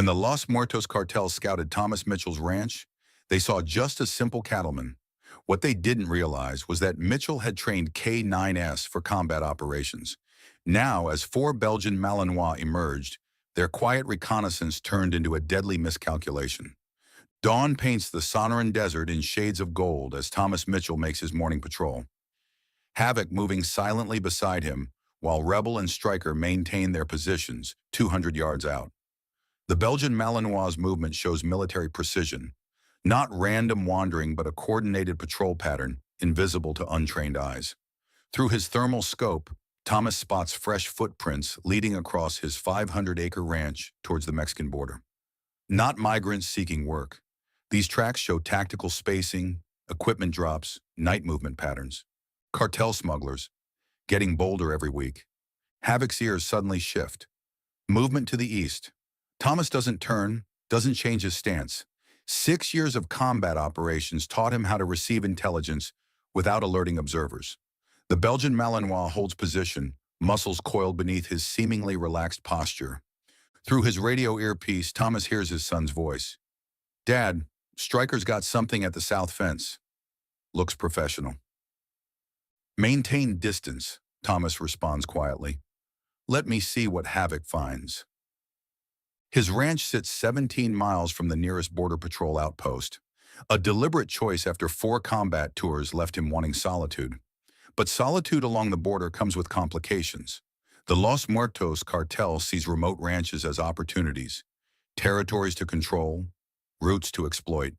When the Los Muertos cartel scouted Thomas Mitchell's ranch, they saw just a simple cattleman. What they didn't realize was that Mitchell had trained K9s for combat operations. Now, as four Belgian Malinois emerged, their quiet reconnaissance turned into a deadly miscalculation. Dawn paints the Sonoran Desert in shades of gold as Thomas Mitchell makes his morning patrol. Havoc moving silently beside him, while Rebel and Stryker maintain their positions 200 yards out. The Belgian Malinois' movement shows military precision, not random wandering but a coordinated patrol pattern invisible to untrained eyes. Through his thermal scope, Thomas spots fresh footprints leading across his 500-acre ranch towards the Mexican border. Not migrants seeking work. These tracks show tactical spacing, equipment drops, night movement patterns. Cartel smugglers, getting bolder every week. Havoc's ears suddenly shift. Movement to the east. Thomas doesn't turn, doesn't change his stance. 6 years of combat operations taught him how to receive intelligence without alerting observers. The Belgian Malinois holds position, muscles coiled beneath his seemingly relaxed posture. Through his radio earpiece, Thomas hears his son's voice. "Dad, Stryker's got something at the south fence." Looks professional. "Maintain distance," Thomas responds quietly. "Let me see what Havoc finds." His ranch sits 17 miles from the nearest Border Patrol outpost. A deliberate choice after 4 combat tours left him wanting solitude. But solitude along the border comes with complications. The Los Muertos cartel sees remote ranches as opportunities, territories to control, routes to exploit.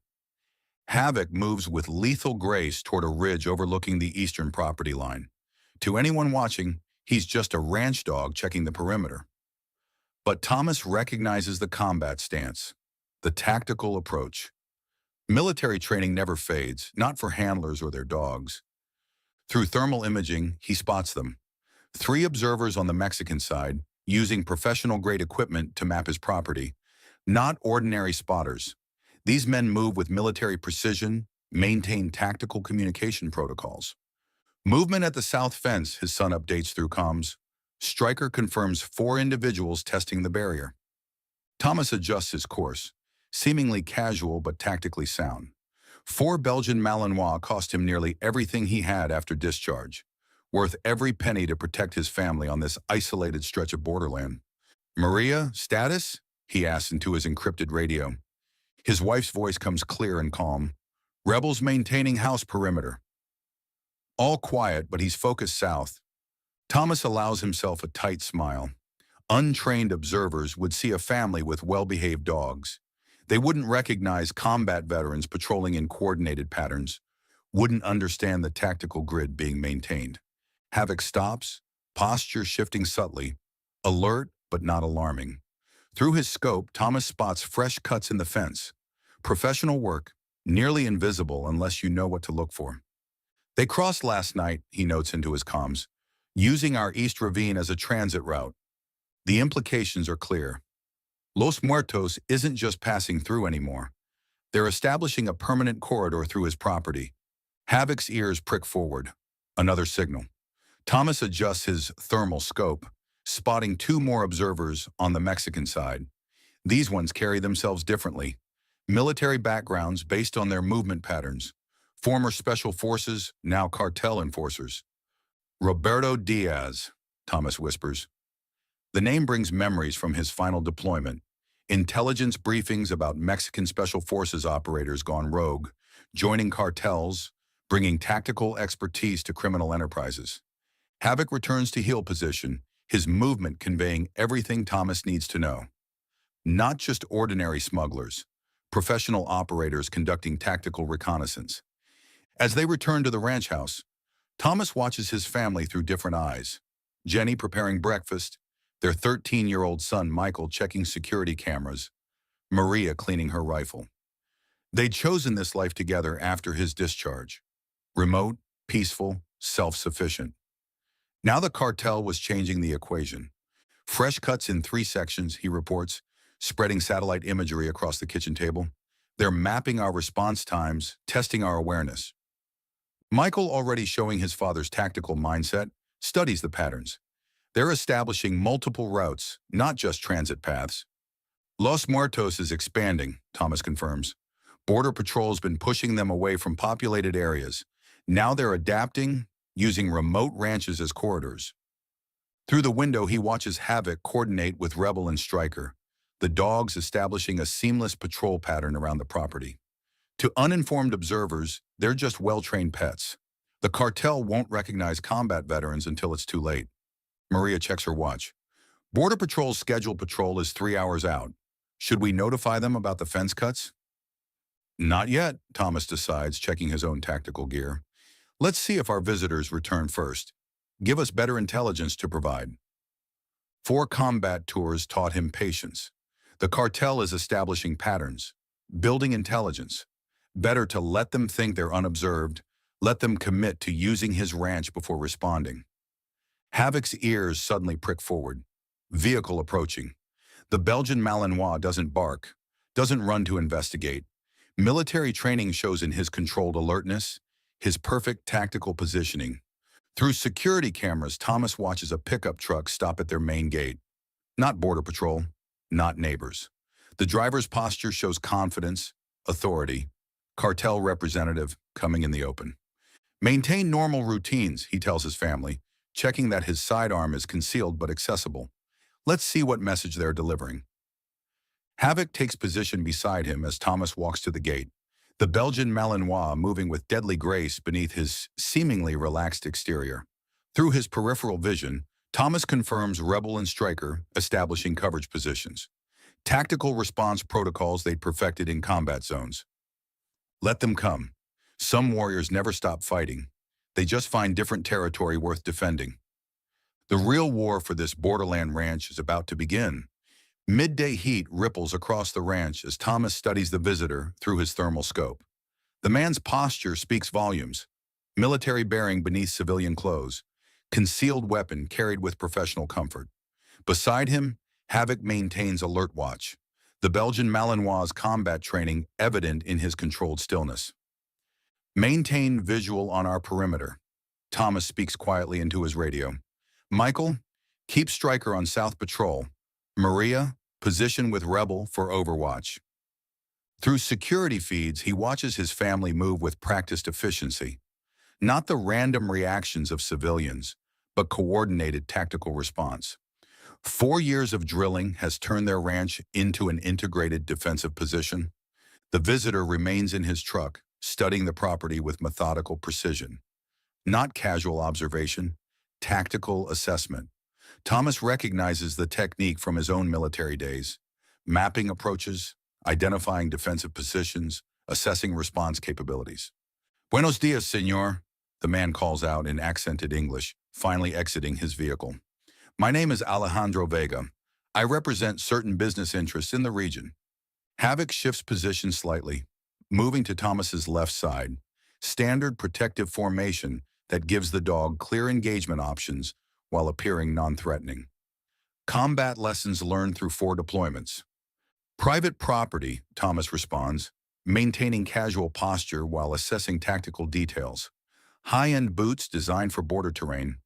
Havoc moves with lethal grace toward a ridge overlooking the eastern property line. To anyone watching, he's just a ranch dog checking the perimeter. But Thomas recognizes the combat stance, the tactical approach. Military training never fades, not for handlers or their dogs. Through thermal imaging, he spots them. 3 observers on the Mexican side, using professional-grade equipment to map his property. Not ordinary spotters. These men move with military precision, maintain tactical communication protocols. Movement at the south fence, his son updates through comms. Stryker confirms 4 individuals testing the barrier. Thomas adjusts his course, seemingly casual but tactically sound. 4 Belgian Malinois cost him nearly everything he had after discharge, worth every penny to protect his family on this isolated stretch of borderland. "Maria, status?" he asks into his encrypted radio. His wife's voice comes clear and calm. "Rebels maintaining house perimeter." All quiet, but he's focused south. Thomas allows himself a tight smile. Untrained observers would see a family with well-behaved dogs. They wouldn't recognize combat veterans patrolling in coordinated patterns, wouldn't understand the tactical grid being maintained. Havoc stops, posture shifting subtly, alert but not alarming. Through his scope, Thomas spots fresh cuts in the fence. Professional work, nearly invisible unless you know what to look for. "They crossed last night," he notes into his comms, "using our East Ravine as a transit route." The implications are clear. Los Muertos isn't just passing through anymore. They're establishing a permanent corridor through his property. Havoc's ears prick forward. Another signal. Thomas adjusts his thermal scope, spotting 2 more observers on the Mexican side. These ones carry themselves differently. Military backgrounds based on their movement patterns. Former special forces, now cartel enforcers. "Roberto Diaz," Thomas whispers. The name brings memories from his final deployment. Intelligence briefings about Mexican special forces operators gone rogue, joining cartels, bringing tactical expertise to criminal enterprises. Havoc returns to heel position, his movement conveying everything Thomas needs to know. Not just ordinary smugglers, professional operators conducting tactical reconnaissance. As they return to the ranch house, Thomas watches his family through different eyes. Jenny preparing breakfast, their 13-year-old son Michael checking security cameras, Maria cleaning her rifle. They'd chosen this life together after his discharge. Remote, peaceful, self-sufficient. Now the cartel was changing the equation. Fresh cuts in 3 sections, he reports, spreading satellite imagery across the kitchen table. They're mapping our response times, testing our awareness. Michael, already showing his father's tactical mindset, studies the patterns. They're establishing multiple routes, not just transit paths. Los Muertos is expanding, Thomas confirms. Border Patrol's been pushing them away from populated areas. Now they're adapting, using remote ranches as corridors. Through the window, he watches Havoc coordinate with Rebel and Striker, the dogs establishing a seamless patrol pattern around the property. To uninformed observers, they're just well-trained pets. The cartel won't recognize combat veterans until it's too late. Maria checks her watch. Border Patrol's scheduled patrol is 3 hours out. Should we notify them about the fence cuts? Not yet, Thomas decides, checking his own tactical gear. Let's see if our visitors return first. Give us better intelligence to provide. 4 combat tours taught him patience. The cartel is establishing patterns, building intelligence. Better to let them think they're unobserved, let them commit to using his ranch before responding. Havoc's ears suddenly prick forward. Vehicle approaching. The Belgian Malinois doesn't bark, doesn't run to investigate. Military training shows in his controlled alertness, his perfect tactical positioning. Through security cameras, Thomas watches a pickup truck stop at their main gate. Not Border Patrol, not neighbors. The driver's posture shows confidence, authority. Cartel representative coming in the open. Maintain normal routines, he tells his family, checking that his sidearm is concealed but accessible. Let's see what message they're delivering. Havoc takes position beside him as Thomas walks to the gate, the Belgian Malinois moving with deadly grace beneath his seemingly relaxed exterior. Through his peripheral vision, Thomas confirms Rebel and Striker establishing coverage positions. Tactical response protocols they'd perfected in combat zones. Let them come. Some warriors never stop fighting. They just find different territory worth defending. The real war for this borderland ranch is about to begin. Midday heat ripples across the ranch as Thomas studies the visitor through his thermal scope. The man's posture speaks volumes. Military bearing beneath civilian clothes. Concealed weapon carried with professional comfort. Beside him, Havoc maintains alert watch. The Belgian Malinois' combat training evident in his controlled stillness. Maintain visual on our perimeter. Thomas speaks quietly into his radio. Michael, keep Striker on South Patrol. Maria, position with Rebel for overwatch. Through security feeds, he watches his family move with practiced efficiency. Not the random reactions of civilians, but coordinated tactical response. 4 years of drilling has turned their ranch into an integrated defensive position. The visitor remains in his truck, studying the property with methodical precision. Not casual observation, tactical assessment. Thomas recognizes the technique from his own military days. Mapping approaches, identifying defensive positions, assessing response capabilities. Buenos dias, senor, the man calls out in accented English, finally exiting his vehicle. My name is Alejandro Vega. I represent certain business interests in the region. Havoc shifts position slightly, moving to Thomas's left side. Standard protective formation that gives the dog clear engagement options while appearing non-threatening. Combat lessons learned through 4 deployments. Private property, Thomas responds, maintaining casual posture while assessing tactical details. High-end boots designed for border terrain.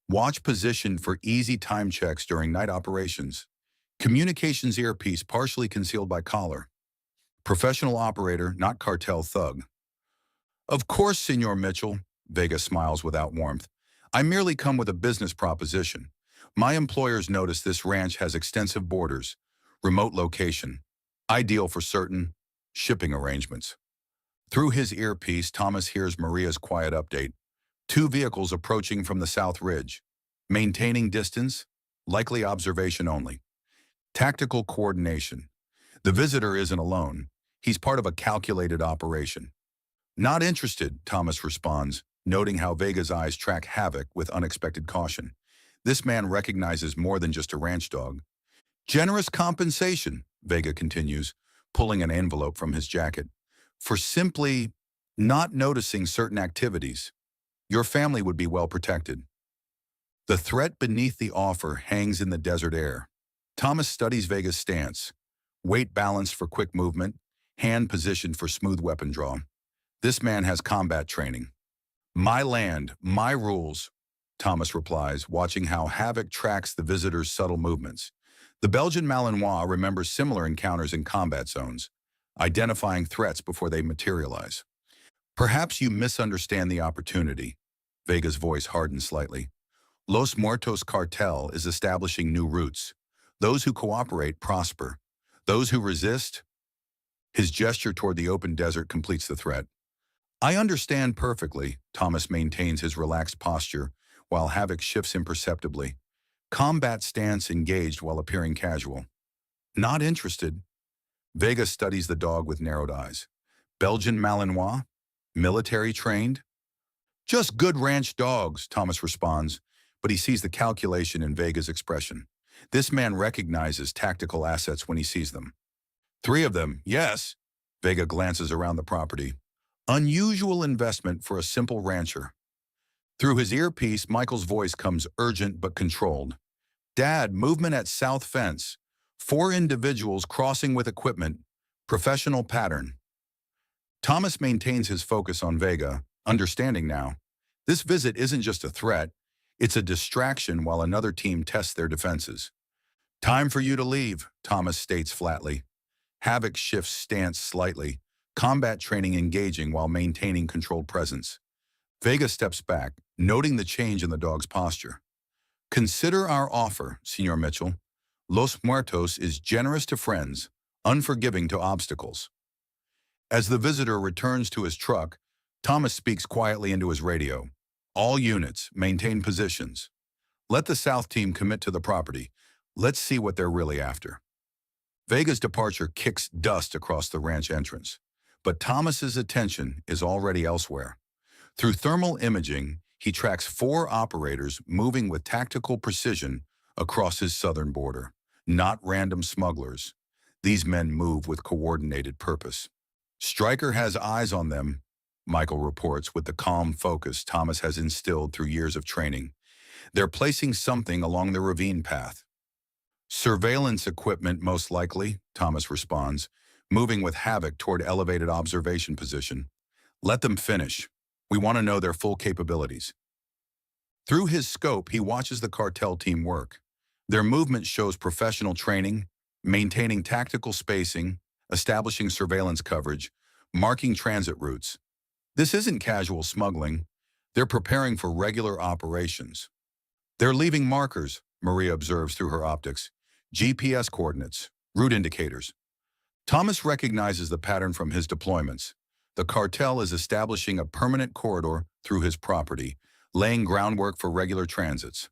Watch position for easy time checks during night operations. Communications earpiece partially concealed by collar. Professional operator, not cartel thug. Of course, Senor Mitchell, Vega smiles without warmth. I merely come with a business proposition. My employers notice this ranch has extensive borders, remote location, ideal for certain shipping arrangements. Through his earpiece, Thomas hears Maria's quiet update. 2 vehicles approaching from the South Ridge. Maintaining distance, likely observation only. Tactical coordination. The visitor isn't alone. He's part of a calculated operation. Not interested, Thomas responds, noting how Vega's eyes track Havoc with unexpected caution. This man recognizes more than just a ranch dog. Generous compensation, Vega continues, pulling an envelope from his jacket, for simply not noticing certain activities. Your family would be well protected. The threat beneath the offer hangs in the desert air. Thomas studies Vega's stance. Weight balanced for quick movement, hand positioned for smooth weapon draw. This man has combat training. My land, my rules, Thomas replies, watching how Havoc tracks the visitor's subtle movements. The Belgian Malinois remembers similar encounters in combat zones, identifying threats before they materialize. Perhaps you misunderstand the opportunity. Vega's voice hardened slightly. Los Muertos cartel is establishing new routes. Those who cooperate prosper. Those who resist, his gesture toward the open desert completes the threat. I understand perfectly, Thomas maintains his relaxed posture, while Havoc shifts imperceptibly. Combat stance engaged while appearing casual. Not interested. Vega studies the dog with narrowed eyes. Belgian Malinois? Military trained? Just good ranch dogs, Thomas responds, but he sees the calculation in Vega's expression. This man recognizes tactical assets when he sees them. 3 of them, yes. Vega glances around the property. Unusual investment for a simple rancher. Through his earpiece, Michael's voice comes urgent but controlled. Dad, movement at south fence. 4 individuals crossing with equipment. Professional pattern. Thomas maintains his focus on Vega, understanding now. This visit isn't just a threat, it's a distraction while another team tests their defenses. Time for you to leave, Thomas states flatly. Havoc shifts stance slightly, combat training engaging while maintaining controlled presence. Vega steps back, noting the change in the dog's posture. Consider our offer, Senor Mitchell. Los Muertos is generous to friends, unforgiving to obstacles. As the visitor returns to his truck, Thomas speaks quietly into his radio. All units, maintain positions. Let the South team commit to the property. Let's see what they're really after. Vega's departure kicks dust across the ranch entrance, but Thomas's attention is already elsewhere. Through thermal imaging, he tracks 4 operators moving with tactical precision across his southern border, not random smugglers. These men move with coordinated purpose. Stryker has eyes on them, Michael reports with the calm focus Thomas has instilled through years of training. They're placing something along the ravine path. Surveillance equipment, most likely, Thomas responds, moving with Havoc toward elevated observation position. Let them finish. We want to know their full capabilities. Through his scope, he watches the cartel team work. Their movement shows professional training, maintaining tactical spacing, establishing surveillance coverage, marking transit routes. This isn't casual smuggling. They're preparing for regular operations. They're leaving markers, Maria observes through her optics. GPS coordinates, route indicators. Thomas recognizes the pattern from his deployments. The cartel is establishing a permanent corridor through his property, laying groundwork for regular transits.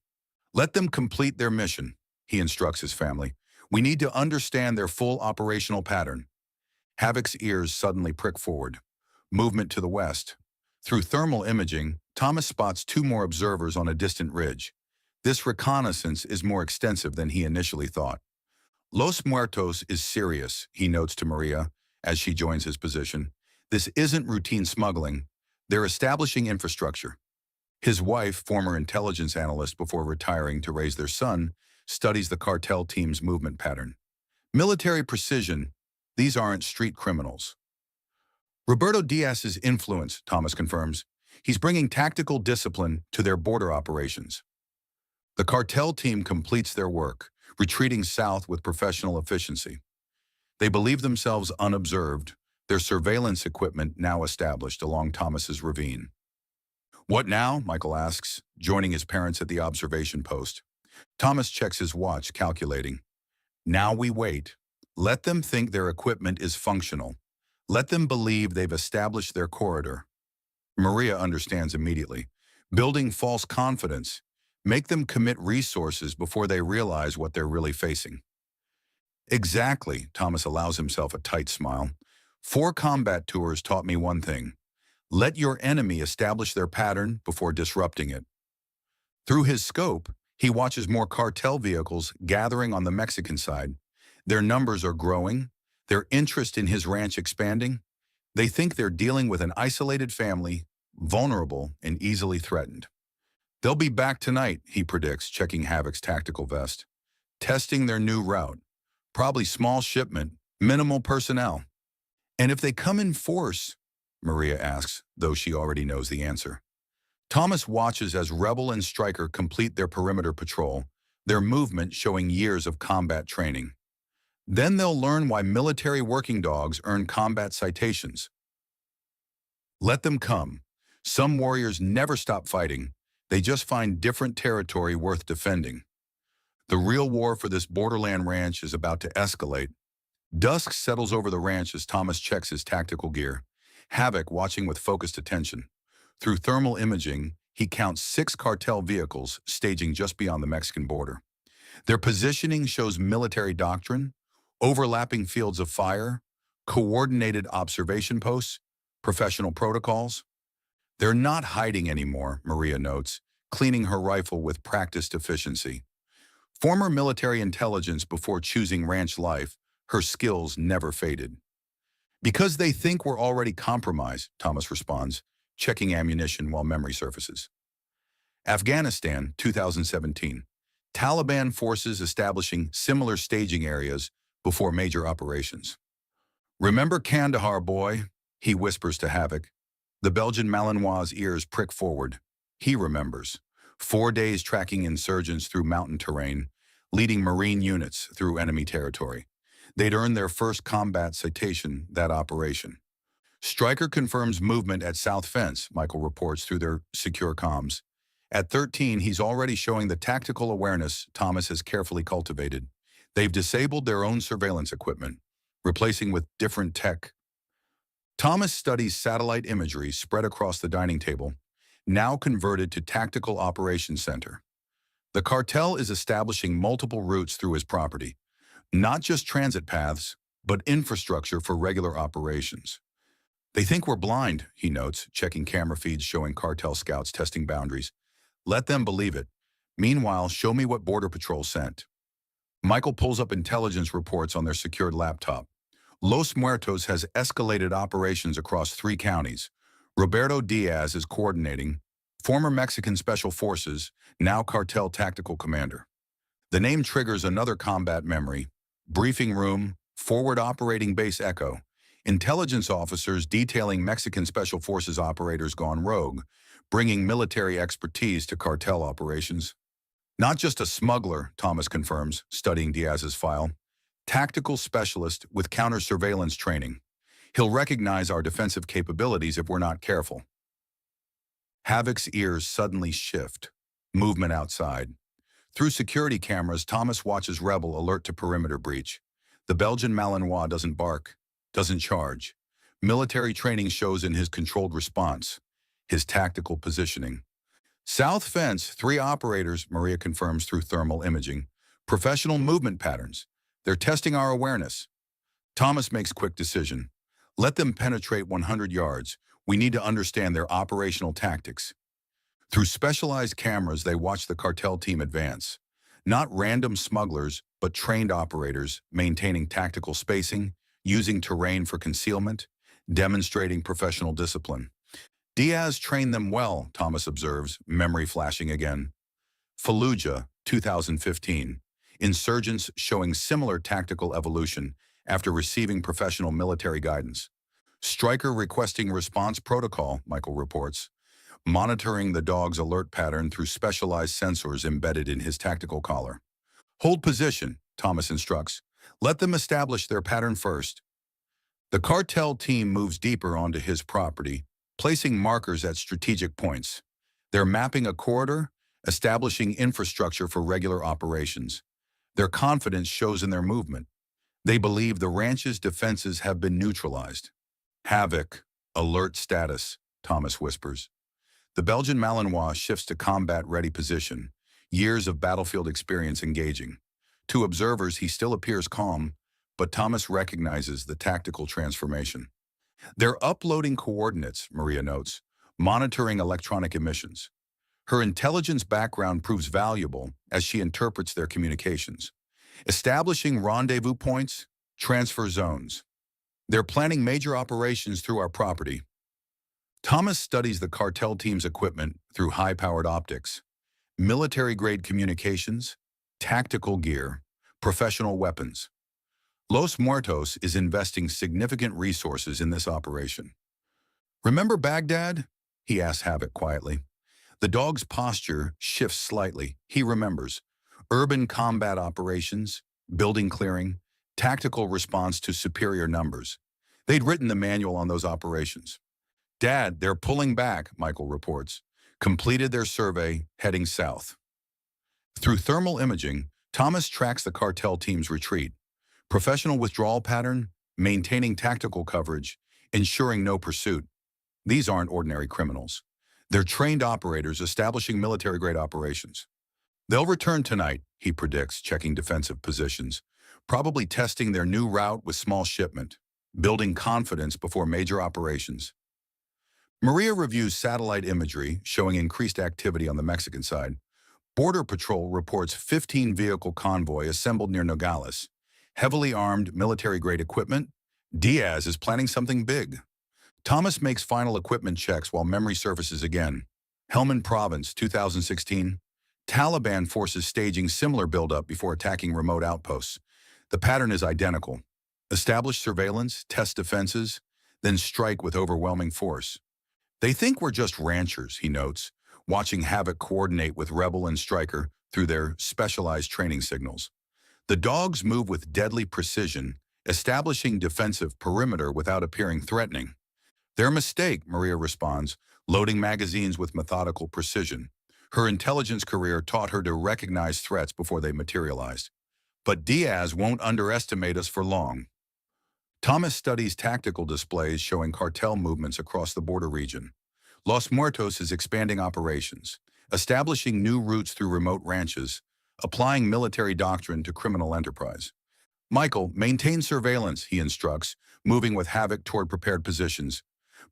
Let them complete their mission, he instructs his family. We need to understand their full operational pattern. Havoc's ears suddenly prick forward. Movement to the west. Through thermal imaging, Thomas spots 2 more observers on a distant ridge. This reconnaissance is more extensive than he initially thought. Los Muertos is serious, he notes to Maria as she joins his position. This isn't routine smuggling. They're establishing infrastructure. His wife, former intelligence analyst before retiring to raise their son, studies the cartel team's movement pattern. Military precision, these aren't street criminals. Roberto Diaz's influence, Thomas confirms. He's bringing tactical discipline to their border operations. The cartel team completes their work, retreating south with professional efficiency. They believe themselves unobserved, their surveillance equipment now established along Thomas's ravine. What now? Michael asks, joining his parents at the observation post. Thomas checks his watch, calculating. Now we wait. Let them think their equipment is functional. Let them believe they've established their corridor. Maria understands immediately. Building false confidence. Make them commit resources before they realize what they're really facing. Exactly, Thomas allows himself a tight smile. 4 combat tours taught me one thing. Let your enemy establish their pattern before disrupting it. Through his scope, he watches more cartel vehicles gathering on the Mexican side. Their numbers are growing, their interest in his ranch expanding. They think they're dealing with an isolated family, vulnerable and easily threatened. They'll be back tonight, he predicts, checking Havoc's tactical vest. Testing their new route. Probably small shipment, minimal personnel. And if they come in force, Maria asks, though she already knows the answer. Thomas watches as Rebel and Stryker complete their perimeter patrol, their movement showing years of combat training. Then they'll learn why military working dogs earn combat citations. Let them come. Some warriors never stop fighting. They just find different territory worth defending. The real war for this borderland ranch is about to escalate. Dusk settles over the ranch as Thomas checks his tactical gear, Havoc watching with focused attention. Through thermal imaging, he counts 6 cartel vehicles staging just beyond the Mexican border. Their positioning shows military doctrine, overlapping fields of fire, coordinated observation posts, professional protocols. They're not hiding anymore, Maria notes, cleaning her rifle with practiced efficiency. Former military intelligence before choosing ranch life, her skills never faded. Because they think we're already compromised, Thomas responds, checking ammunition while memory surfaces. Afghanistan, 2017. Taliban forces establishing similar staging areas before major operations. Remember Kandahar, boy? He whispers to Havoc. The Belgian Malinois' ears prick forward. He remembers. 4 days tracking insurgents through mountain terrain, leading Marine units through enemy territory. They'd earned their first combat citation that operation. Stryker confirms movement at South Fence, Michael reports through their secure comms. At 13, he's already showing the tactical awareness Thomas has carefully cultivated. They've disabled their own surveillance equipment, replacing with different tech. Thomas studies satellite imagery spread across the dining table, now converted to Tactical Operations Center. The cartel is establishing multiple routes through his property, not just transit paths, but infrastructure for regular operations. They think we're blind, he notes, checking camera feeds showing cartel scouts testing boundaries. Let them believe it. Meanwhile, show me what Border Patrol sent. Michael pulls up intelligence reports on their secured laptop. Los Muertos has escalated operations across 3 counties. Roberto Diaz is coordinating, former Mexican Special Forces, now cartel tactical commander. The name triggers another combat memory. Briefing room, forward operating base Echo. Intelligence officers detailing Mexican Special Forces operators gone rogue, bringing military expertise to cartel operations. Not just a smuggler, Thomas confirms, studying Diaz's file. Tactical specialist with counter-surveillance training. He'll recognize our defensive capabilities if we're not careful. Havoc's ears suddenly shift. Movement outside. Through security cameras, Thomas watches Rebel alert to perimeter breach. The Belgian Malinois doesn't bark, doesn't charge. Military training shows in his controlled response, his tactical positioning. South Fence, 3 operators, Maria confirms through thermal imaging. Professional movement patterns. They're testing our awareness. Thomas makes quick decision. Let them penetrate 100 yards. We need to understand their operational tactics. Through specialized cameras, they watch the cartel team advance. Not random smugglers, but trained operators, maintaining tactical spacing, using terrain for concealment, demonstrating professional discipline. Diaz trained them well, Thomas observes, memory flashing again. Fallujah, 2015. Insurgents showing similar tactical evolution after receiving professional military guidance. Stryker requesting response protocol, Michael reports. Monitoring the dog's alert pattern through specialized sensors embedded in his tactical collar. Hold position, Thomas instructs. Let them establish their pattern first. The cartel team moves deeper onto his property, placing markers at strategic points. They're mapping a corridor, establishing infrastructure for regular operations. Their confidence shows in their movement. They believe the ranch's defenses have been neutralized. Havoc, alert status, Thomas whispers. The Belgian Malinois shifts to combat-ready position, years of battlefield experience engaging. To observers, he still appears calm, but Thomas recognizes the tactical transformation. They're uploading coordinates, Maria notes, monitoring electronic emissions. Her intelligence background proves valuable as she interprets their communications. Establishing rendezvous points, transfer zones. They're planning major operations through our property. Thomas studies the cartel team's equipment through high-powered optics, military-grade communications, tactical gear, professional weapons. Los Muertos is investing significant resources in this operation. Remember Baghdad? He asks Havoc quietly. The dog's posture shifts slightly. He remembers. urban combat operations, building clearing, tactical response to superior numbers. They'd written the manual on those operations. Dad, they're pulling back, Michael reports. Completed their survey, heading south. Through thermal imaging, Thomas tracks the cartel team's retreat. Professional withdrawal pattern, maintaining tactical coverage, ensuring no pursuit. These aren't ordinary criminals. They're trained operators establishing military-grade operations. They'll return tonight, he predicts, checking defensive positions, probably testing their new route with small shipment, building confidence before major operations. Maria reviews satellite imagery showing increased activity on the Mexican side. Border Patrol reports 15-vehicle convoy assembled near Nogales. Heavily armed, military-grade equipment. Diaz is planning something big. Thomas makes final equipment checks while memory surfaces again. Helmand Province, 2016. Taliban forces staging similar buildup before attacking remote outposts. The pattern is identical. Establish surveillance, test defenses, then strike with overwhelming force. They think we're just ranchers, he notes, watching Havoc coordinate with Rebel and Stryker through their specialized training signals. The dogs move with deadly precision, establishing defensive perimeter without appearing threatening. Their mistake, Maria responds, loading magazines with methodical precision. Her intelligence career taught her to recognize threats before they materialized. But Diaz won't underestimate us for long. Thomas studies tactical displays showing cartel movements across the border region. Los Muertos is expanding operations, establishing new routes through remote ranches, applying military doctrine to criminal enterprise. Michael, maintain surveillance, he instructs, moving with Havoc toward prepared positions.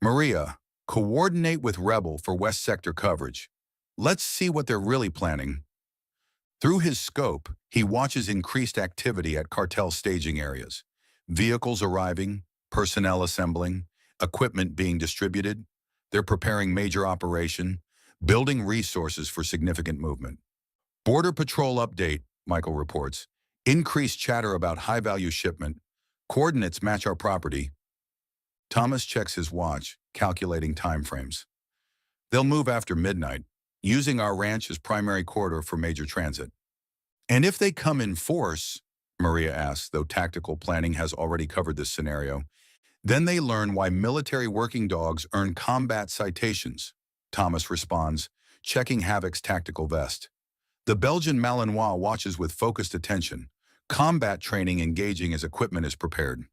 Maria, coordinate with Rebel for West Sector coverage. Let's see what they're really planning. Through his scope, he watches increased activity at cartel staging areas. Vehicles arriving, personnel assembling, equipment being distributed. They're preparing major operation, building resources for significant movement. Border Patrol update, Michael reports. Increased chatter about high-value shipment. Coordinates match our property. Thomas checks his watch, calculating time frames. They'll move after midnight, using our ranch as primary corridor for major transit. And if they come in force, Maria asks, though tactical planning has already covered this scenario, then they learn why military working dogs earn combat citations. Thomas responds, checking Havoc's tactical vest. The Belgian Malinois watches with focused attention, combat training engaging as equipment is prepared.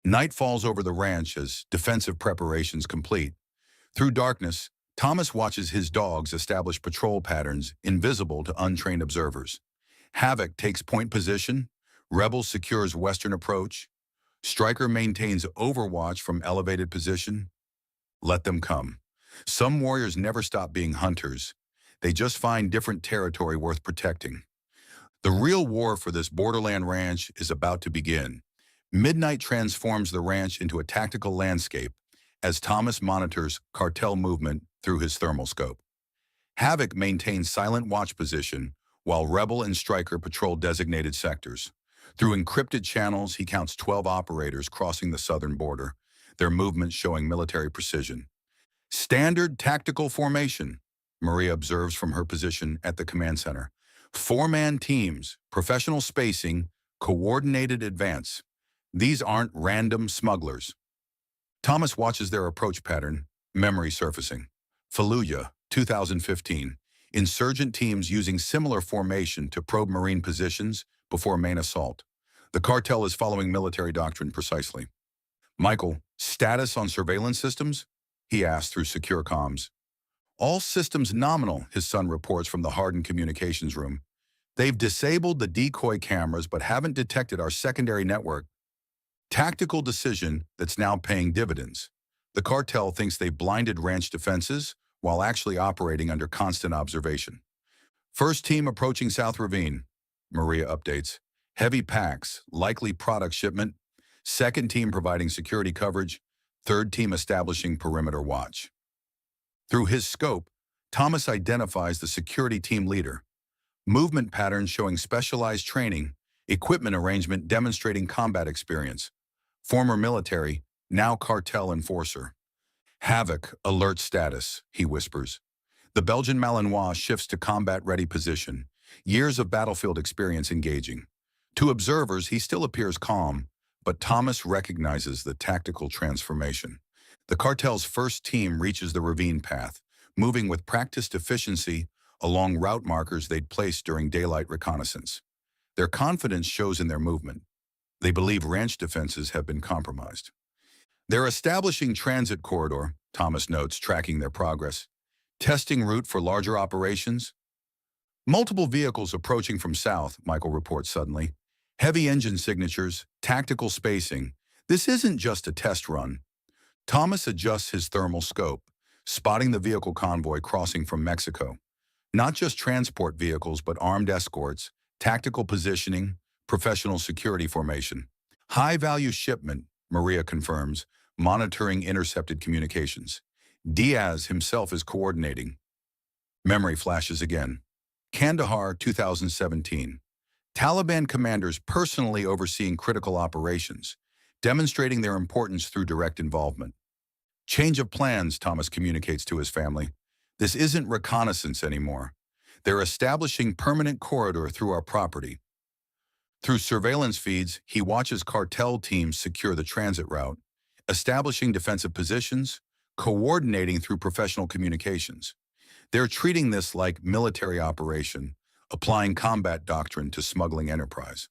Night falls over the ranch as defensive preparations complete. Through darkness, Thomas watches his dogs establish patrol patterns invisible to untrained observers. Havoc takes point position, Rebel secures western approach, Stryker maintains overwatch from elevated position. Let them come. Some warriors never stop being hunters. They just find different territory worth protecting. The real war for this borderland ranch is about to begin. Midnight transforms the ranch into a tactical landscape as Thomas monitors cartel movement through his thermal scope. Havoc maintains silent watch position while Rebel and Stryker patrol designated sectors. Through encrypted channels, he counts 12 operators crossing the southern border, their movements showing military precision. Standard tactical formation, Maria observes from her position at the command center. 4-man teams, professional spacing, coordinated advance. These aren't random smugglers. Thomas watches their approach pattern, memory surfacing. Fallujah, 2015. Insurgent teams using similar formation to probe Marine positions before main assault. The cartel is following military doctrine precisely. Michael, status on surveillance systems? He asks through secure comms. All systems nominal, his son reports from the hardened communications room. They've disabled the decoy cameras but haven't detected our secondary network. Tactical decision that's now paying dividends. The cartel thinks they blinded ranch defenses while actually operating under constant observation. First team approaching South Ravine, Maria updates. Heavy packs, likely product shipment. Second team providing security coverage. Third team establishing perimeter watch. Through his scope, Thomas identifies the security team leader. Movement patterns showing specialized training, equipment arrangement demonstrating combat experience. Former military, now cartel enforcer. Havoc, alert status, he whispers. The Belgian Malinois shifts to combat-ready position, years of battlefield experience engaging. To observers, he still appears calm, but Thomas recognizes the tactical transformation. The cartel's first team reaches the ravine path, moving with practiced efficiency along route markers they'd placed during daylight reconnaissance. Their confidence shows in their movement. They believe ranch defenses have been compromised. They're establishing transit corridor, Thomas notes, tracking their progress. Testing route for larger operations. Multiple vehicles approaching from south, Michael reports suddenly. Heavy engine signatures, tactical spacing. This isn't just a test run. Thomas adjusts his thermal scope, spotting the vehicle convoy crossing from Mexico. Not just transport vehicles, but armed escorts, tactical positioning, professional security formation. High-value shipment, Maria confirms, monitoring intercepted communications. Diaz himself is coordinating. Memory flashes again. Kandahar, 2017. Taliban commanders personally overseeing critical operations, demonstrating their importance through direct involvement. Change of plans, Thomas communicates to his family. This isn't reconnaissance anymore. They're establishing permanent corridor through our property. Through surveillance feeds, he watches cartel teams secure the transit route, establishing defensive positions, coordinating through professional communications. They're treating this like military operation, applying combat doctrine to smuggling enterprise.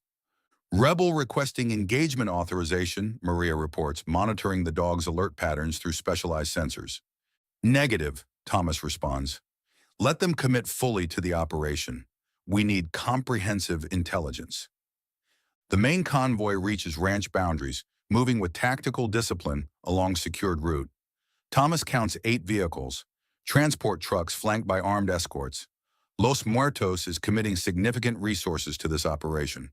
Rebel requesting engagement authorization, Maria reports, monitoring the dog's alert patterns through specialized sensors. Negative, Thomas responds. Let them commit fully to the operation. We need comprehensive intelligence. The main convoy reaches ranch boundaries, moving with tactical discipline along secured route. Thomas counts 8 vehicles, transport trucks flanked by armed escorts. Los Muertos is committing significant resources to this operation.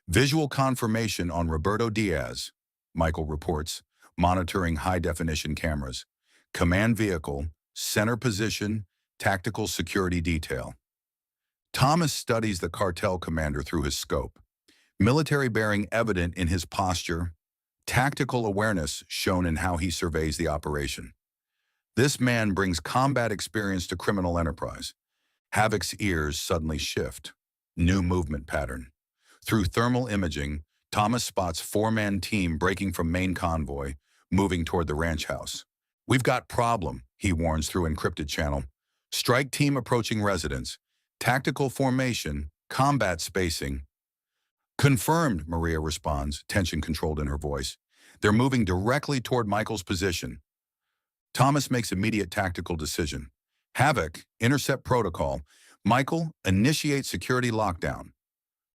Visual confirmation on Roberto Diaz, Michael reports, monitoring high-definition cameras. Command vehicle, center position, tactical security detail. Thomas studies the cartel commander through his scope. Military bearing evident in his posture, tactical awareness shown in how he surveys the operation. This man brings combat experience to criminal enterprise. Havoc's ears suddenly shift. New movement pattern. Through thermal imaging, Thomas spots 4-man team breaking from main convoy, moving toward the ranch house. We've got problem, he warns through encrypted channel. Strike team approaching residence. Tactical formation, combat spacing. Confirmed, Maria responds, tension controlled in her voice. They're moving directly toward Michael's position. Thomas makes immediate tactical decision. Havoc, intercept protocol. Michael, initiate security lockdown.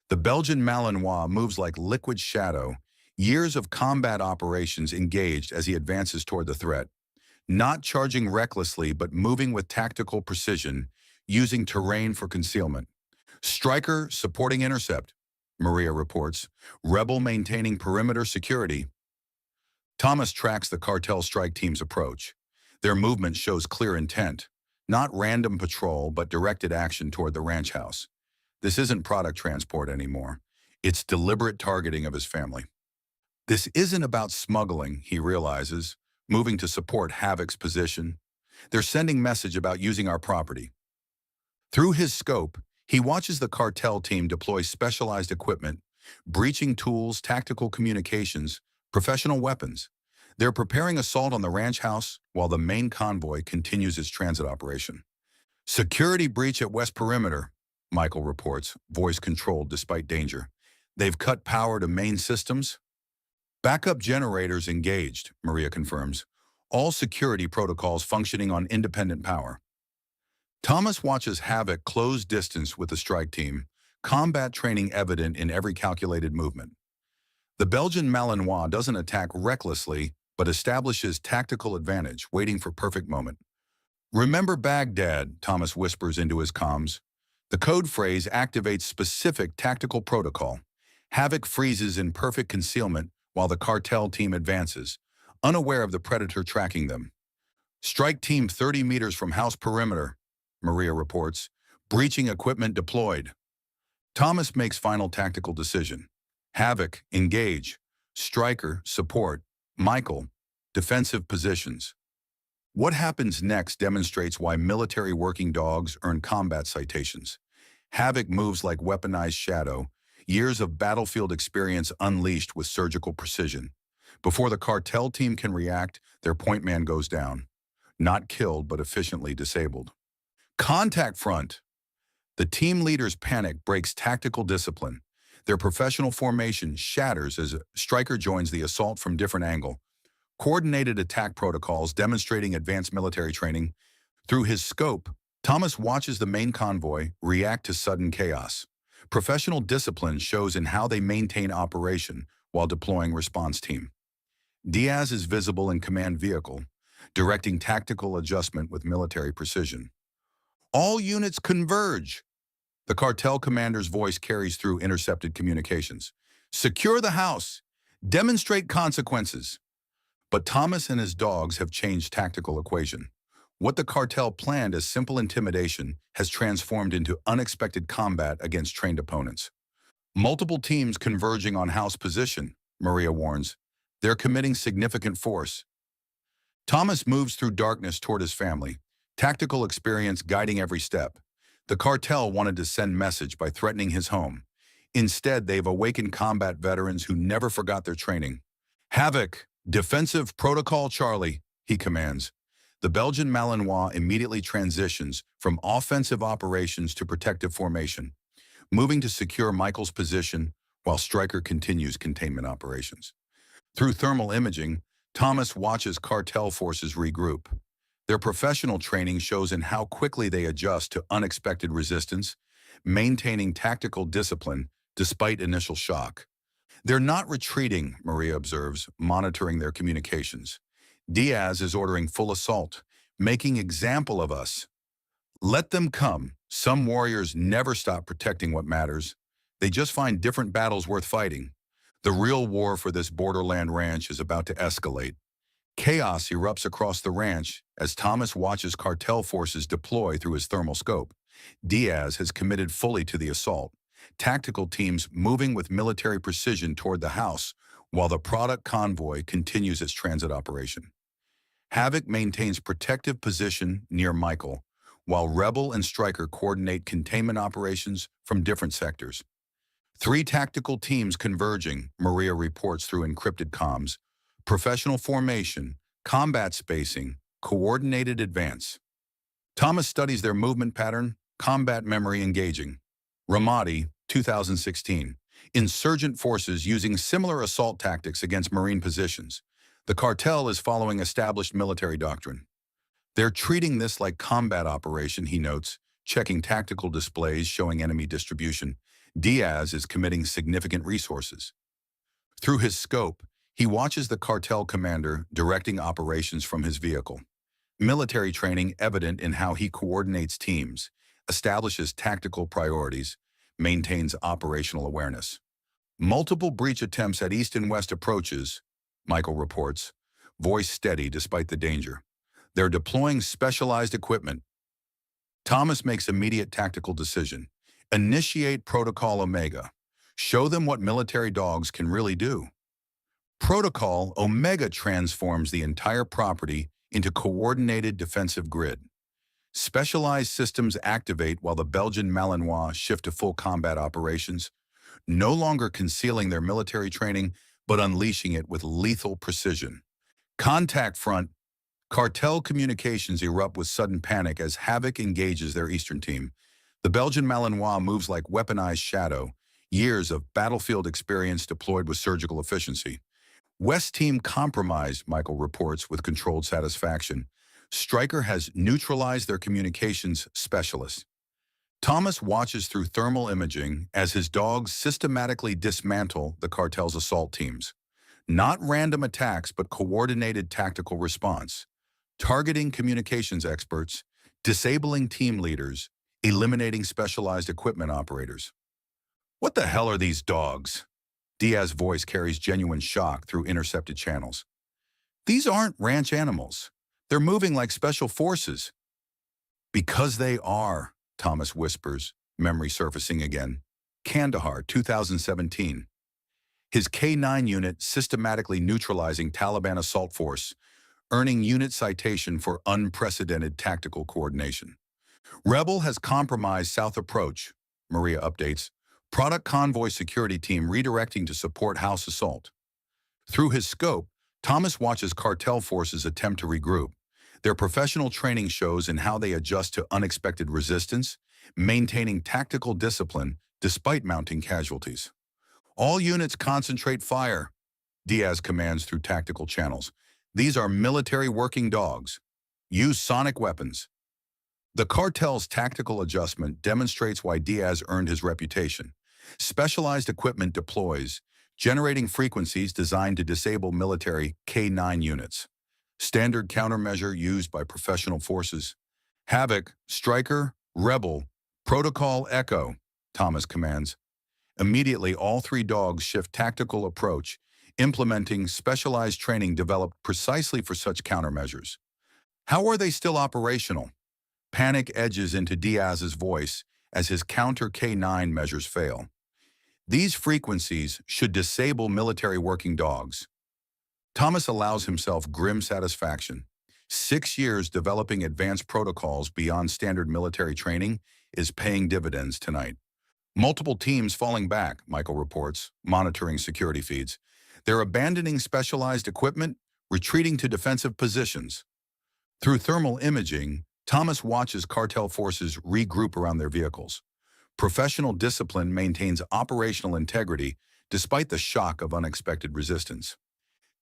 The Belgian Malinois moves like liquid shadow, years of combat operations engaged as he advances toward the threat. Not charging recklessly, but moving with tactical precision, using terrain for concealment. Striker, supporting intercept, Maria reports. Rebel maintaining perimeter security. Thomas tracks the cartel strike team's approach. Their movement shows clear intent. Not random patrol, but directed action toward the ranch house. This isn't product transport anymore. It's deliberate targeting of his family. This isn't about smuggling, he realizes, moving to support Havoc's position. They're sending message about using our property. Through his scope, he watches the cartel team deploy specialized equipment, breaching tools, tactical communications, professional weapons. They're preparing assault on the ranch house while the main convoy continues its transit operation. Security breach at West Perimeter, Michael reports, voice controlled despite danger. They've cut power to main systems. Backup generators engaged, Maria confirms. All security protocols functioning on independent power. Thomas watches Havoc close distance with the strike team, combat training evident in every calculated movement. The Belgian Malinois doesn't attack recklessly, but establishes tactical advantage, waiting for perfect moment. Remember Baghdad, Thomas whispers into his comms. The code phrase activates specific tactical protocol. Havoc freezes in perfect concealment while the cartel team advances, unaware of the predator tracking them. Strike team 30 meters from house perimeter, Maria reports. Breaching equipment deployed. Thomas makes final tactical decision. Havoc, engage. Striker, support. Michael, defensive positions. What happens next demonstrates why military working dogs earn combat citations. Havoc moves like weaponized shadow, years of battlefield experience unleashed with surgical precision. Before the cartel team can react, their point man goes down. Not killed, but efficiently disabled. Contact front. The team leader's panic breaks tactical discipline. Their professional formation shatters as a striker joins the assault from different angle. Coordinated attack protocols demonstrating advanced military training. Through his scope, Thomas watches the main convoy react to sudden chaos. Professional discipline shows in how they maintain operation while deploying response team. Diaz is visible in command vehicle, directing tactical adjustment with military precision. All units converge. The cartel commander's voice carries through intercepted communications. Secure the house. Demonstrate consequences. But Thomas and his dogs have changed tactical equation. What the cartel planned as simple intimidation has transformed into unexpected combat against trained opponents. Multiple teams converging on house position, Maria warns. They're committing significant force. Thomas moves through darkness toward his family, tactical experience guiding every step. The cartel wanted to send message by threatening his home. Instead, they've awakened combat veterans who never forgot their training. Havoc, defensive protocol Charlie, he commands. The Belgian Malinois immediately transitions from offensive operations to protective formation, moving to secure Michael's position while Stryker continues containment operations. Through thermal imaging, Thomas watches cartel forces regroup. Their professional training shows in how quickly they adjust to unexpected resistance, maintaining tactical discipline despite initial shock. They're not retreating, Maria observes, monitoring their communications. Diaz is ordering full assault, making example of us. Let them come. Some warriors never stop protecting what matters. They just find different battles worth fighting. The real war for this borderland ranch is about to escalate. Chaos erupts across the ranch as Thomas watches cartel forces deploy through his thermal scope. Diaz has committed fully to the assault. Tactical teams moving with military precision toward the house, while the product convoy continues its transit operation. Havoc maintains protective position near Michael, while Rebel and Stryker coordinate containment operations from different sectors. 3 tactical teams converging, Maria reports through encrypted comms. Professional formation, combat spacing, coordinated advance. Thomas studies their movement pattern, combat memory engaging. Ramadi, 2016. Insurgent forces using similar assault tactics against Marine positions. The cartel is following established military doctrine. They're treating this like combat operation, he notes, checking tactical displays showing enemy distribution. Diaz is committing significant resources. Through his scope, he watches the cartel commander directing operations from his vehicle. Military training evident in how he coordinates teams, establishes tactical priorities, maintains operational awareness. Multiple breach attempts at east and west approaches, Michael reports, voice steady despite the danger. They're deploying specialized equipment. Thomas makes immediate tactical decision. Initiate Protocol Omega. Show them what military dogs can really do. Protocol Omega transforms the entire property into coordinated defensive grid. Specialized systems activate while the Belgian Malinois shift to full combat operations, no longer concealing their military training, but unleashing it with lethal precision. Contact front. Cartel communications erupt with sudden panic as Havoc engages their eastern team. The Belgian Malinois moves like weaponized shadow, years of battlefield experience deployed with surgical efficiency. West team compromised, Michael reports with controlled satisfaction. Stryker has neutralized their communications specialist. Thomas watches through thermal imaging as his dogs systematically dismantle the cartel's assault teams. Not random attacks, but coordinated tactical response. Targeting communications experts, disabling team leaders, eliminating specialized equipment operators. What the hell are these dogs? Diaz's voice carries genuine shock through intercepted channels. These aren't ranch animals. They're moving like special forces. Because they are, Thomas whispers, memory surfacing again. Kandahar, 2017. His K9 unit systematically neutralizing Taliban assault force, earning unit citation for unprecedented tactical coordination. Rebel has compromised south approach, Maria updates. Product convoy security team redirecting to support house assault. Through his scope, Thomas watches cartel forces attempt to regroup. Their professional training shows in how they adjust to unexpected resistance, maintaining tactical discipline despite mounting casualties. All units concentrate fire, Diaz commands through tactical channels. These are military working dogs. Use sonic weapons. The cartel's tactical adjustment demonstrates why Diaz earned his reputation. Specialized equipment deploys, generating frequencies designed to disable military K9 units. Standard countermeasure used by professional forces. Havoc, Striker, Rebel, Protocol Echo, Thomas commands. Immediately, all three dogs shift tactical approach, implementing specialized training developed precisely for such countermeasures. How are they still operational? Panic edges into Diaz's voice as his counter K9 measures fail. These frequencies should disable military working dogs. Thomas allows himself grim satisfaction. 6 years developing advanced protocols beyond standard military training is paying dividends tonight. Multiple teams falling back, Michael reports, monitoring security feeds. They're abandoning specialized equipment, retreating to defensive positions. Through thermal imaging, Thomas watches cartel forces regroup around their vehicles. Professional discipline maintains operational integrity despite the shock of unexpected resistance.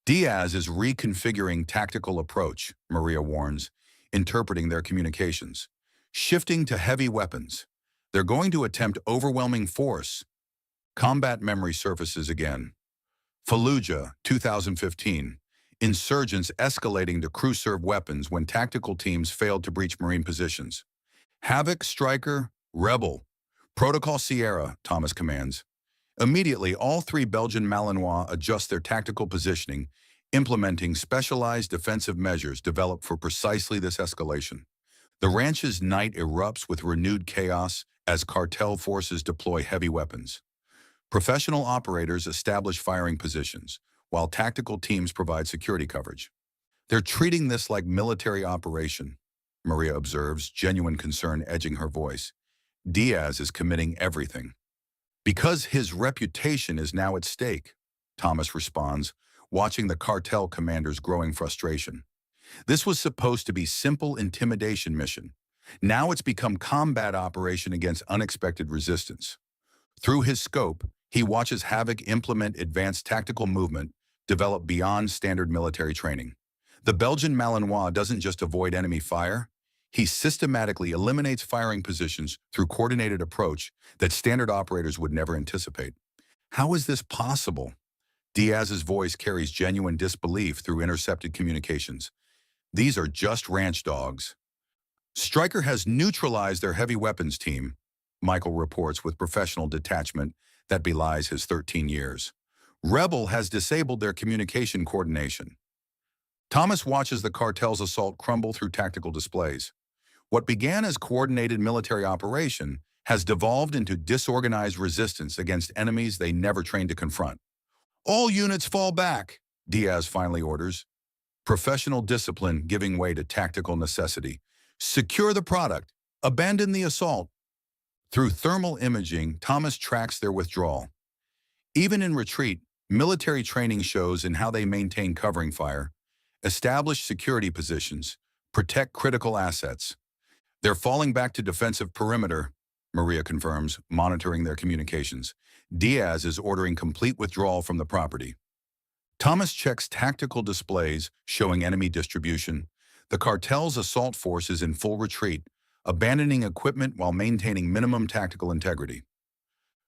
Diaz is reconfiguring tactical approach, Maria warns, interpreting their communications. Shifting to heavy weapons. They're going to attempt overwhelming force. Combat memory surfaces again. Fallujah, 2015. Insurgents escalating to crew-serve weapons when tactical teams failed to breach Marine positions. Havoc, Striker, Rebel. Protocol Sierra, Thomas commands. Immediately, all three Belgian Malinois adjust their tactical positioning, implementing specialized defensive measures developed for precisely this escalation. The ranch's night erupts with renewed chaos as cartel forces deploy heavy weapons. Professional operators establish firing positions, while tactical teams provide security coverage. They're treating this like military operation, Maria observes, genuine concern edging her voice. Diaz is committing everything. Because his reputation is now at stake, Thomas responds, watching the cartel commander's growing frustration. This was supposed to be simple intimidation mission. Now it's become combat operation against unexpected resistance. Through his scope, he watches Havoc implement advanced tactical movement developed beyond standard military training. The Belgian Malinois doesn't just avoid enemy fire, he systematically eliminates firing positions through coordinated approach that standard operators would never anticipate. How is this possible? Diaz's voice carries genuine disbelief through intercepted communications. These are just ranch dogs. Striker has neutralized their heavy weapons team, Michael reports with professional detachment that belies his 13 years. Rebel has disabled their communication coordination. Thomas watches the cartel's assault crumble through tactical displays. What began as coordinated military operation has devolved into disorganized resistance against enemies they never trained to confront. All units fall back, Diaz finally orders. Professional discipline giving way to tactical necessity. Secure the product. Abandon the assault. Through thermal imaging, Thomas tracks their withdrawal. Even in retreat, military training shows in how they maintain covering fire, establish security positions, protect critical assets. They're falling back to defensive perimeter, Maria confirms, monitoring their communications. Diaz is ordering complete withdrawal from the property. Thomas checks tactical displays showing enemy distribution. The cartel's assault force is in full retreat, abandoning equipment while maintaining minimum tactical integrity.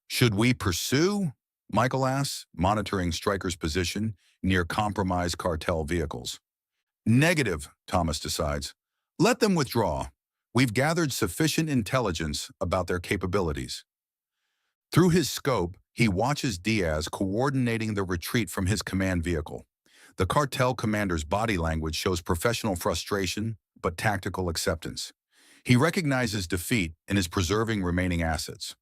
Should we pursue? Michael asks, monitoring Striker's position near compromised cartel vehicles. Negative, Thomas decides. Let them withdraw. We've gathered sufficient intelligence about their capabilities. Through his scope, he watches Diaz coordinating the retreat from his command vehicle. The cartel commander's body language shows professional frustration, but tactical acceptance. He recognizes defeat and is preserving remaining assets.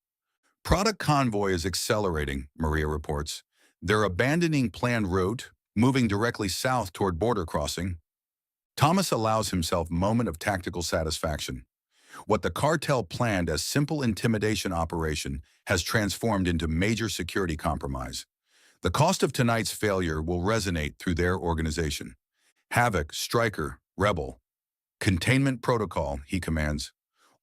Product convoy is accelerating, Maria reports. They're abandoning planned route, moving directly south toward border crossing. Thomas allows himself a moment of tactical satisfaction. What the cartel planned as simple intimidation operation has transformed into major security compromise. The cost of tonight's failure will resonate through their organization. Havoc, Striker, Rebel. Containment protocol, he commands.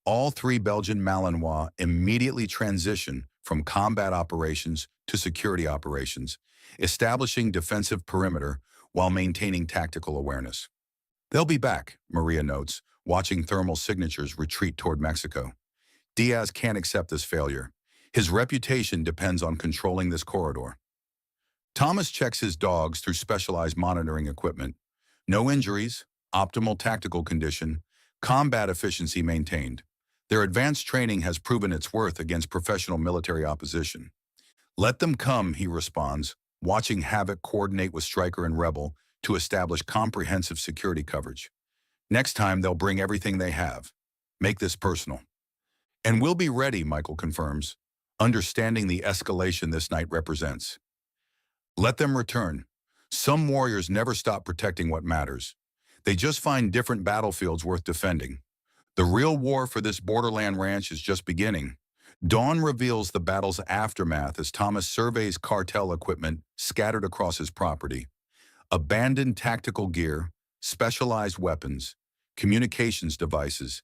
All three Belgian Malinois immediately transition from combat operations to security operations, establishing defensive perimeter while maintaining tactical awareness. They'll be back, Maria notes, watching thermal signatures retreat toward Mexico. Diaz can't accept this failure. His reputation depends on controlling this corridor. Thomas checks his dogs through specialized monitoring equipment. No injuries, optimal tactical condition, combat efficiency maintained. Their advanced training has proven its worth against professional military opposition. Let them come, he responds, watching Havoc coordinate with Striker and Rebel to establish comprehensive security coverage. Next time, they'll bring everything they have. Make this personal. And we'll be ready, Michael confirms, understanding the escalation this night represents. Let them return. Some warriors never stop protecting what matters. They just find different battlefields worth defending. The real war for this borderland ranch is just beginning. Dawn reveals the battle's aftermath as Thomas surveys cartel equipment scattered across his property. Abandoned tactical gear, specialized weapons, communications devices,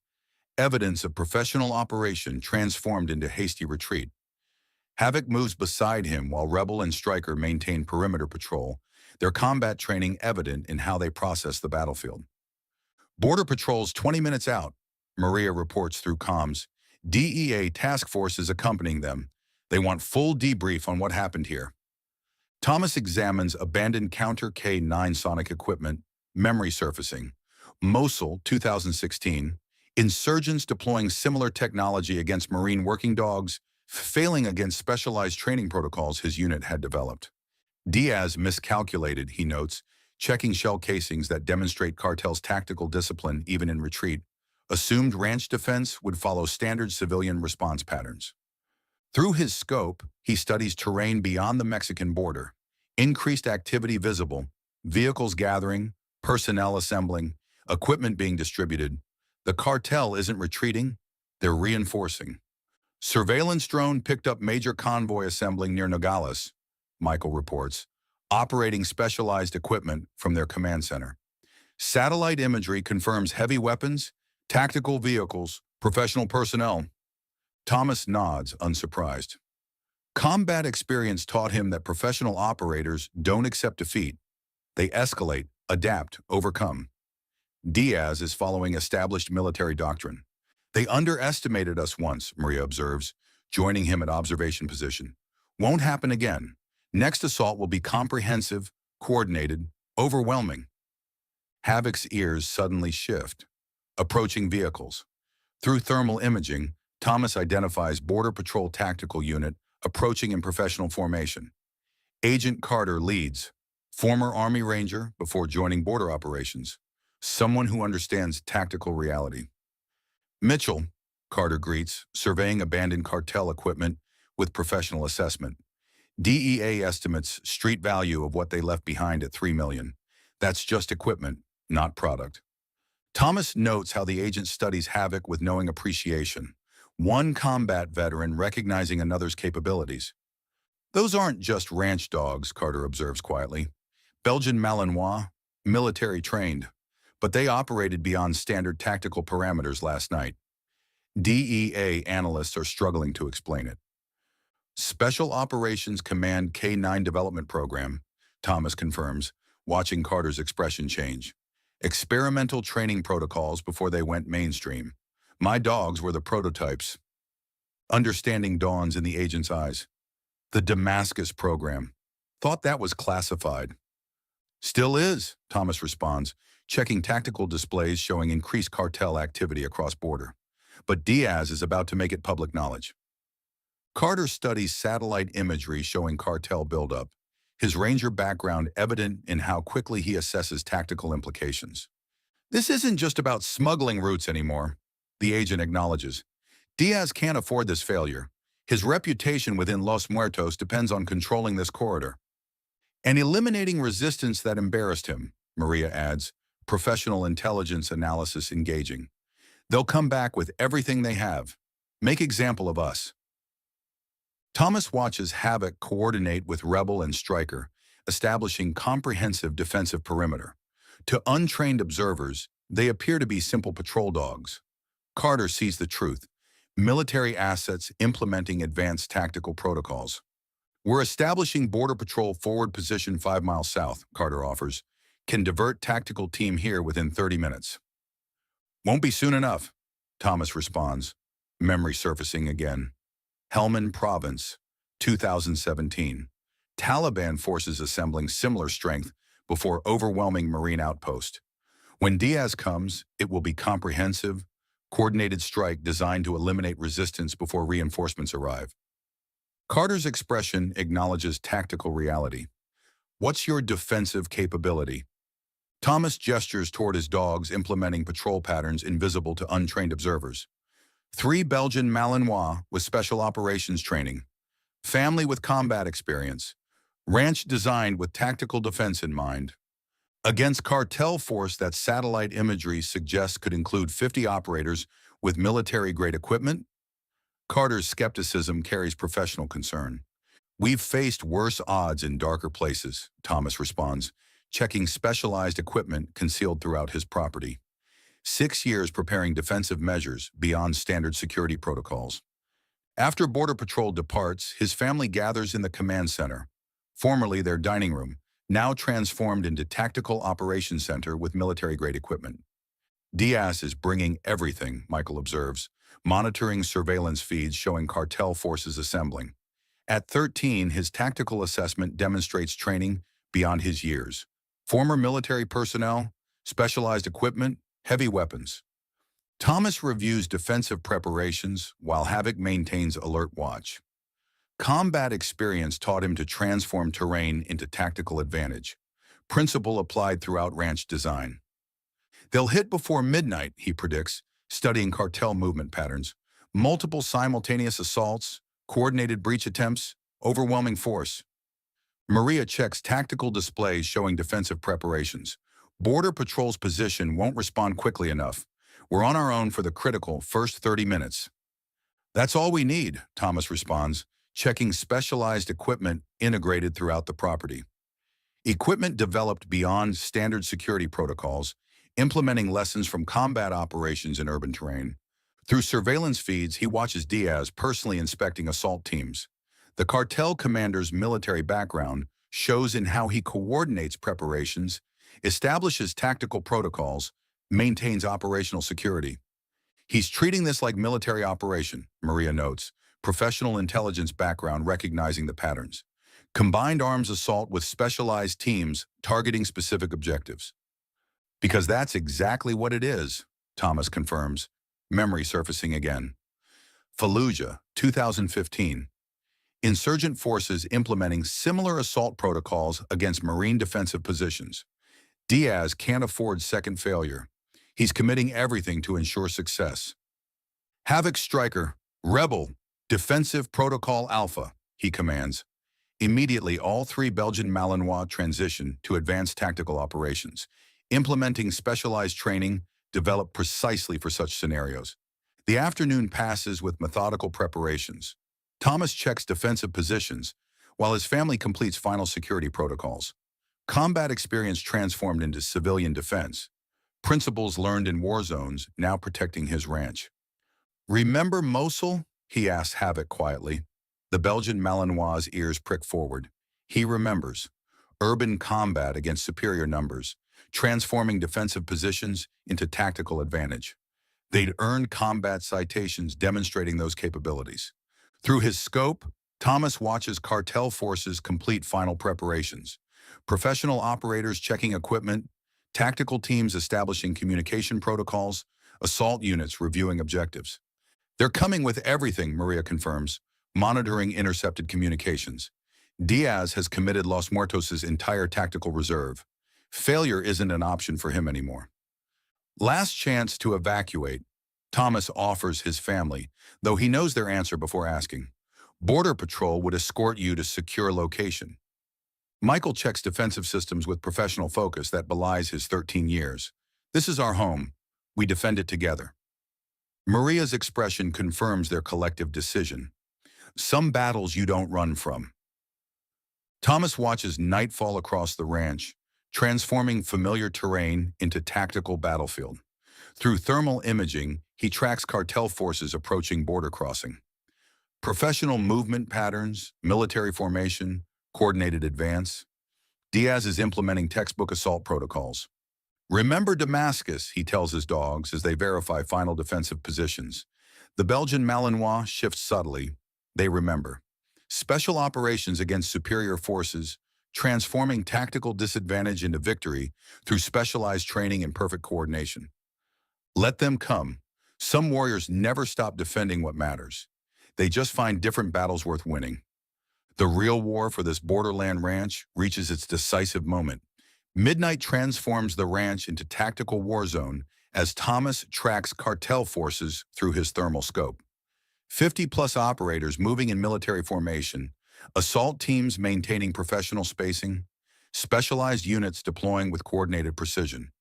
evidence of professional operation transformed into hasty retreat. Havoc moves beside him while Rebel and Striker maintain perimeter patrol, their combat training evident in how they process the battlefield. Border Patrol's 20 minutes out, Maria reports through comms. DEA task force is accompanying them. They want full debrief on what happened here. Thomas examines abandoned counter K9 sonic equipment, memory surfacing. Mosul, 2016. Insurgents deploying similar technology against Marine working dogs, failing against specialized training protocols his unit had developed. Diaz miscalculated, he notes, checking shell casings that demonstrate cartel's tactical discipline even in retreat. Assumed ranch defense would follow standard civilian response patterns. Through his scope, he studies terrain beyond the Mexican border. Increased activity visible, vehicles gathering, personnel assembling, equipment being distributed. The cartel isn't retreating, they're reinforcing. Surveillance drone picked up major convoy assembling near Nogales, Michael reports, operating specialized equipment from their command center. Satellite imagery confirms heavy weapons, tactical vehicles, professional personnel. Thomas nods, unsurprised. Combat experience taught him that professional operators don't accept defeat. They escalate, adapt, overcome. Diaz is following established military doctrine. They underestimated us once, Maria observes, joining him at observation position. Won't happen again. Next assault will be comprehensive, coordinated, overwhelming. Havoc's ears suddenly shift. Approaching vehicles. Through thermal imaging, Thomas identifies Border Patrol Tactical Unit approaching in professional formation. Agent Carter leads, former Army Ranger before joining border operations, someone who understands tactical reality. Mitchell, Carter greets, surveying abandoned cartel equipment with professional assessment. DEA estimates street value of what they left behind at $3 million. That's just equipment, not product. Thomas notes how the agent studies Havoc with knowing appreciation, one combat veteran recognizing another's capabilities. Those aren't just ranch dogs, Carter observes quietly. Belgian Malinois, military trained, but they operated beyond standard tactical parameters last night. DEA analysts are struggling to explain it. Special Operations Command K9 development program, Thomas confirms, watching Carter's expression change. Experimental training protocols before they went mainstream. My dogs were the prototypes. Understanding dawns in the agent's eyes. The Damascus program. Thought that was classified. Still is, Thomas responds, checking tactical displays showing increased cartel activity across border. But Diaz is about to make it public knowledge. Carter studies satellite imagery showing cartel buildup, his Ranger background evident in how quickly he assesses tactical implications. This isn't just about smuggling routes anymore, the agent acknowledges. Diaz can't afford this failure. His reputation within Los Muertos depends on controlling this corridor. And eliminating resistance that embarrassed him, Maria adds, professional intelligence analysis engaging. They'll come back with everything they have. Make example of us. Thomas watches Havoc coordinate with Rebel and Stryker, establishing comprehensive defensive perimeter. To untrained observers, they appear to be simple patrol dogs. Carter sees the truth. Military assets implementing advanced tactical protocols. We're establishing Border Patrol forward position 5 miles south, Carter offers. Can divert tactical team here within 30 minutes. Won't be soon enough, Thomas responds, memory surfacing again. Helmand Province, 2017. Taliban forces assembling similar strength before overwhelming Marine outpost. When Diaz comes, it will be comprehensive, coordinated strike designed to eliminate resistance before reinforcements arrive. Carter's expression acknowledges tactical reality. What's your defensive capability? Thomas gestures toward his dogs implementing patrol patterns invisible to untrained observers. 3 Belgian Malinois with special operations training. Family with combat experience. Ranch designed with tactical defense in mind. Against cartel force that satellite imagery suggests could include 50 operators with military-grade equipment, Carter's skepticism carries professional concern. We've faced worse odds in darker places, Thomas responds, checking specialized equipment concealed throughout his property. 6 years preparing defensive measures beyond standard security protocols. After Border Patrol departs, his family gathers in the command center, formerly their dining room, now transformed into tactical operations center with military-grade equipment. Diaz is bringing everything, Michael observes, monitoring surveillance feeds showing cartel forces assembling. At 13, his tactical assessment demonstrates training beyond his years. Former military personnel, specialized equipment, heavy weapons. Thomas reviews defensive preparations while Havoc maintains alert watch. Combat experience taught him to transform terrain into tactical advantage, principle applied throughout ranch design. They'll hit before midnight, he predicts, studying cartel movement patterns. Multiple simultaneous assaults, coordinated breach attempts, overwhelming force. Maria checks tactical displays showing defensive preparations. Border Patrol's position won't respond quickly enough. We're on our own for the critical first 30 minutes. That's all we need, Thomas responds, checking specialized equipment integrated throughout the property. Equipment developed beyond standard security protocols, implementing lessons from combat operations in urban terrain. Through surveillance feeds, he watches Diaz personally inspecting assault teams. The cartel commander's military background shows in how he coordinates preparations, establishes tactical protocols, maintains operational security. He's treating this like military operation, Maria notes, professional intelligence background recognizing the patterns. Combined arms assault with specialized teams targeting specific objectives. Because that's exactly what it is, Thomas confirms, memory surfacing again. Fallujah, 2015. Insurgent forces implementing similar assault protocols against Marine defensive positions. Diaz can't afford second failure. He's committing everything to ensure success. Havoc Stryker, Rebel, Defensive Protocol Alpha, he commands. Immediately, all 3 Belgian Malinois transition to advanced tactical operations, implementing specialized training developed precisely for such scenarios. The afternoon passes with methodical preparations. Thomas checks defensive positions, while his family completes final security protocols. Combat experience transformed into civilian defense. Principles learned in war zones now protecting his ranch. Remember Mosul? He asks Havoc quietly. The Belgian Malinois' ears prick forward. He remembers. Urban combat against superior numbers, transforming defensive positions into tactical advantage. They'd earned combat citations demonstrating those capabilities. Through his scope, Thomas watches cartel forces complete final preparations. Professional operators checking equipment, tactical teams establishing communication protocols, assault units reviewing objectives. They're coming with everything, Maria confirms, monitoring intercepted communications. Diaz has committed Los Muertos' entire tactical reserve. Failure isn't an option for him anymore. Last chance to evacuate, Thomas offers his family, though he knows their answer before asking. Border Patrol would escort you to secure location. Michael checks defensive systems with professional focus that belies his 13 years. This is our home. We defend it together. Maria's expression confirms their collective decision. Some battles you don't run from. Thomas watches night fall across the ranch, transforming familiar terrain into tactical battlefield. Through thermal imaging, he tracks cartel forces approaching border crossing. Professional movement patterns, military formation, coordinated advance. Diaz is implementing textbook assault protocols. Remember Damascus, he tells his dogs as they verify final defensive positions. The Belgian Malinois shifts subtly. They remember. Special operations against superior forces, transforming tactical disadvantage into victory through specialized training and perfect coordination. Let them come. Some warriors never stop defending what matters. They just find different battles worth winning. The real war for this borderland ranch reaches its decisive moment. Midnight transforms the ranch into tactical war zone as Thomas tracks cartel forces through his thermal scope. 50-plus operators moving in military formation, assault teams maintaining professional spacing, specialized units deploying with coordinated precision.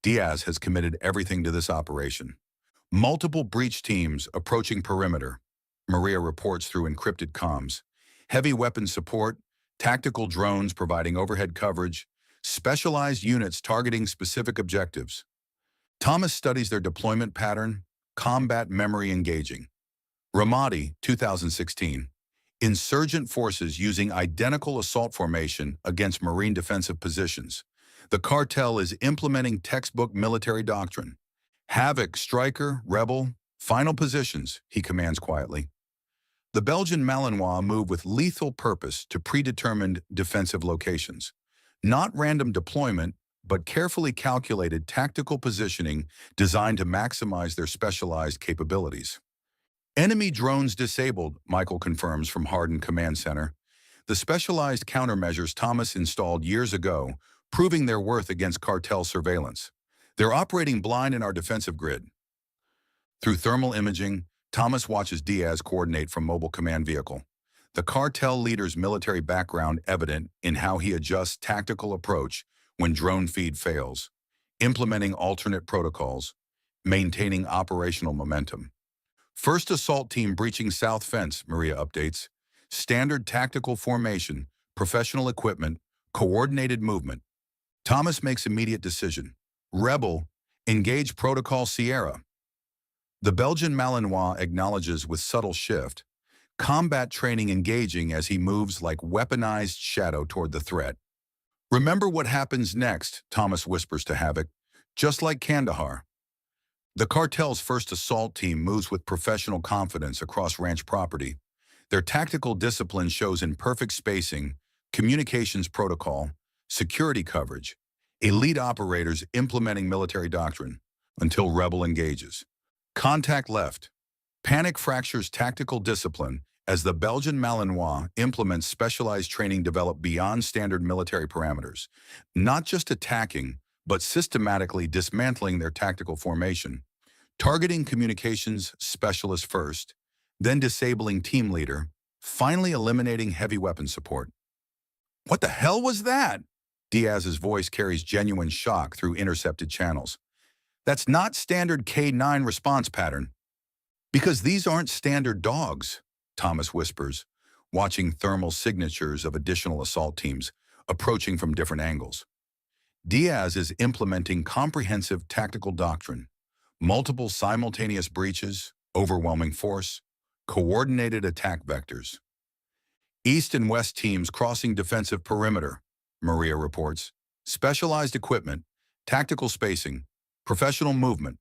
Diaz has committed everything to this operation. Multiple breach teams approaching perimeter. Maria reports through encrypted comms. Heavy weapon support, tactical drones providing overhead coverage, specialized units targeting specific objectives. Thomas studies their deployment pattern, combat memory engaging. Ramadi, 2016. Insurgent forces using identical assault formation against Marine defensive positions. The cartel is implementing textbook military doctrine. Havoc, striker, rebel, final positions, he commands quietly. The Belgian Malinois move with lethal purpose to predetermined defensive locations. Not random deployment, but carefully calculated tactical positioning designed to maximize their specialized capabilities. Enemy drones disabled, Michael confirms from Hardin Command Center. The specialized countermeasures Thomas installed years ago, proving their worth against cartel surveillance. They're operating blind in our defensive grid. Through thermal imaging, Thomas watches Diaz coordinate from mobile command vehicle. The cartel leader's military background evident in how he adjusts tactical approach when drone feed fails, implementing alternate protocols, maintaining operational momentum. First assault team breaching south fence, Maria updates. Standard tactical formation, professional equipment, coordinated movement. Thomas makes immediate decision. Rebel, engage protocol Sierra. The Belgian Malinois acknowledges with subtle shift, combat training engaging as he moves like weaponized shadow toward the threat. Remember what happens next, Thomas whispers to Havoc, just like Kandahar. The cartel's first assault team moves with professional confidence across ranch property. Their tactical discipline shows in perfect spacing, communications protocol, security coverage, elite operators implementing military doctrine until rebel engages. Contact left. Panic fractures tactical discipline as the Belgian Malinois implements specialized training developed beyond standard military parameters, not just attacking, but systematically dismantling their tactical formation. Targeting communications specialist first, then disabling team leader, finally eliminating heavy weapon support. What the hell was that? Diaz's voice carries genuine shock through intercepted channels. That's not standard K9 response pattern. Because these aren't standard dogs, Thomas whispers, watching thermal signatures of additional assault teams approaching from different angles. Diaz is implementing comprehensive tactical doctrine. Multiple simultaneous breaches, overwhelming force, coordinated attack vectors. East and West teams crossing defensive perimeter, Maria reports. Specialized equipment, tactical spacing, professional movement.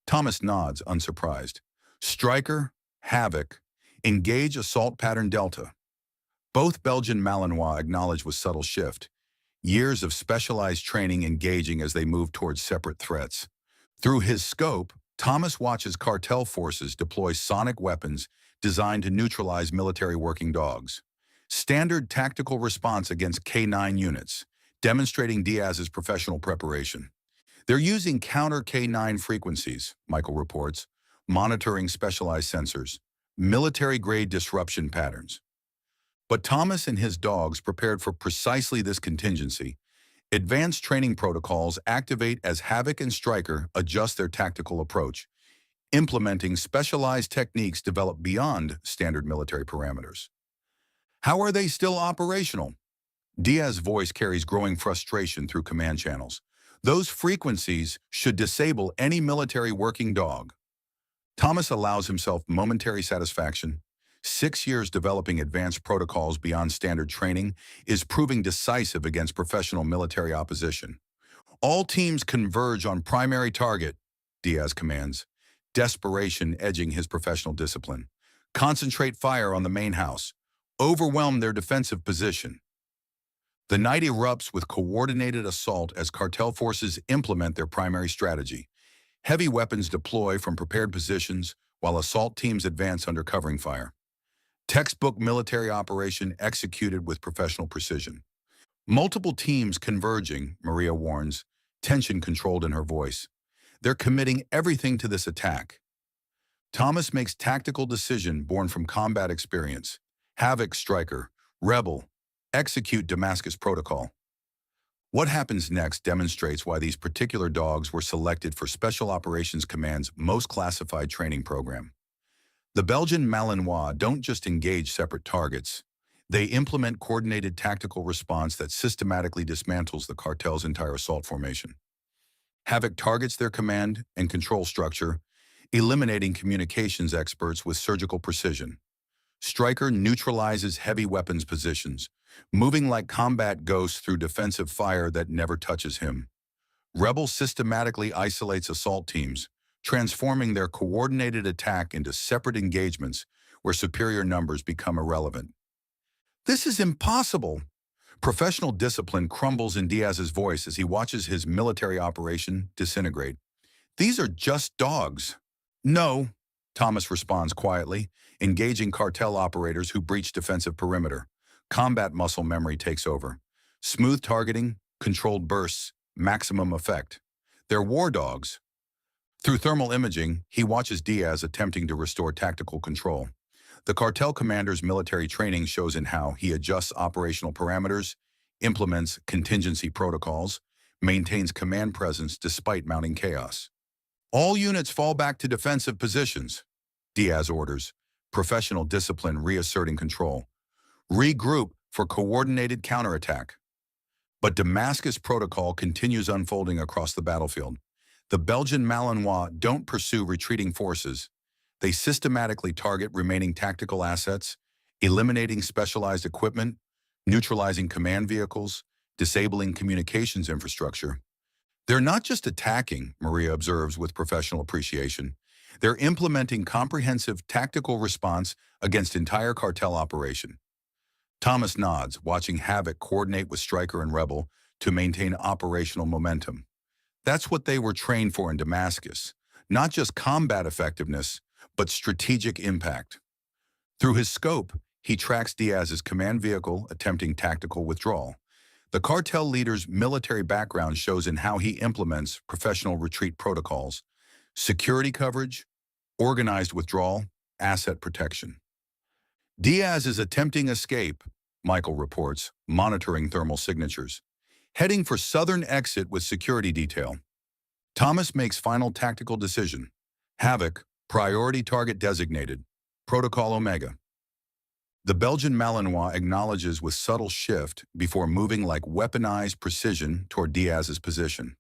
Thomas nods, unsurprised. Striker, Havoc, engage assault pattern Delta. Both Belgian Malinois acknowledge with subtle shift. Years of specialized training engaging as they move towards separate threats. Through his scope, Thomas watches cartel forces deploy sonic weapons designed to neutralize military working dogs. Standard tactical response against K9 units, demonstrating Diaz's professional preparation. They're using counter K9 frequencies, Michael reports, monitoring specialized sensors, military-grade disruption patterns. But Thomas and his dogs prepared for precisely this contingency. Advanced training protocols activate as Havoc and Striker adjust their tactical approach. implementing specialized techniques developed beyond standard military parameters. How are they still operational? Diaz's voice carries growing frustration through command channels. Those frequencies should disable any military working dog. Thomas allows himself momentary satisfaction. 6 years developing advanced protocols beyond standard training is proving decisive against professional military opposition. All teams converge on primary target, Diaz commands, desperation edging his professional discipline. Concentrate fire on the main house. Overwhelm their defensive position. The night erupts with coordinated assault as cartel forces implement their primary strategy. Heavy weapons deploy from prepared positions while assault teams advance under covering fire. Textbook military operation executed with professional precision. Multiple teams converging, Maria warns, tension controlled in her voice. They're committing everything to this attack. Thomas makes tactical decision born from combat experience. Havoc striker, rebel, execute Damascus protocol. What happens next demonstrates why these particular dogs were selected for Special Operations Command's most classified training program. The Belgian Malinois don't just engage separate targets. They implement coordinated tactical response that systematically dismantles the cartel's entire assault formation. Havoc targets their command and control structure, eliminating communications experts with surgical precision. Striker neutralizes heavy weapons positions, moving like combat ghosts through defensive fire that never touches him. Rebel systematically isolates assault teams, transforming their coordinated attack into separate engagements where superior numbers become irrelevant. This is impossible. Professional discipline crumbles in Diaz's voice as he watches his military operation disintegrate. These are just dogs. No, Thomas responds quietly, engaging cartel operators who breach defensive perimeter. Combat muscle memory takes over. Smooth targeting, controlled bursts, maximum effect. They're war dogs. Through thermal imaging, he watches Diaz attempting to restore tactical control. The cartel commander's military training shows in how he adjusts operational parameters, implements contingency protocols, maintains command presence despite mounting chaos. All units fall back to defensive positions, Diaz orders, professional discipline reasserting control. Regroup for coordinated counterattack. But Damascus protocol continues unfolding across the battlefield. The Belgian Malinois don't pursue retreating forces. They systematically target remaining tactical assets, eliminating specialized equipment, neutralizing command vehicles, disabling communications infrastructure. They're not just attacking, Maria observes with professional appreciation. They're implementing comprehensive tactical response against entire cartel operation. Thomas nods, watching Havoc coordinate with Striker and Rebel to maintain operational momentum. That's what they were trained for in Damascus, not just combat effectiveness, but strategic impact. Through his scope, he tracks Diaz's command vehicle attempting tactical withdrawal. The cartel leader's military background shows in how he implements professional retreat protocols, security coverage, organized withdrawal, asset protection. Diaz is attempting escape, Michael reports, monitoring thermal signatures. Heading for southern exit with security detail. Thomas makes final tactical decision. Havoc, priority target designated. Protocol Omega. The Belgian Malinois acknowledges with subtle shift before moving like weaponized precision toward Diaz's position.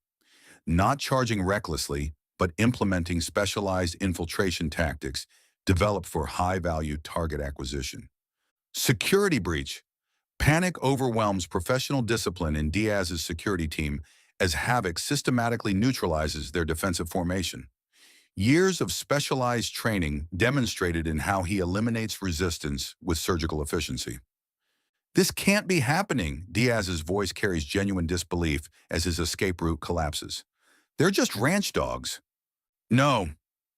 Not charging recklessly, but implementing specialized infiltration tactics developed for high-value target acquisition. Security breach. Panic overwhelms professional discipline in Diaz's security team as Havoc systematically neutralizes their defensive formation. Years of specialized training demonstrated in how he eliminates resistance with surgical efficiency. This can't be happening, Diaz's voice carries genuine disbelief as his escape route collapses. They're just ranch dogs. No,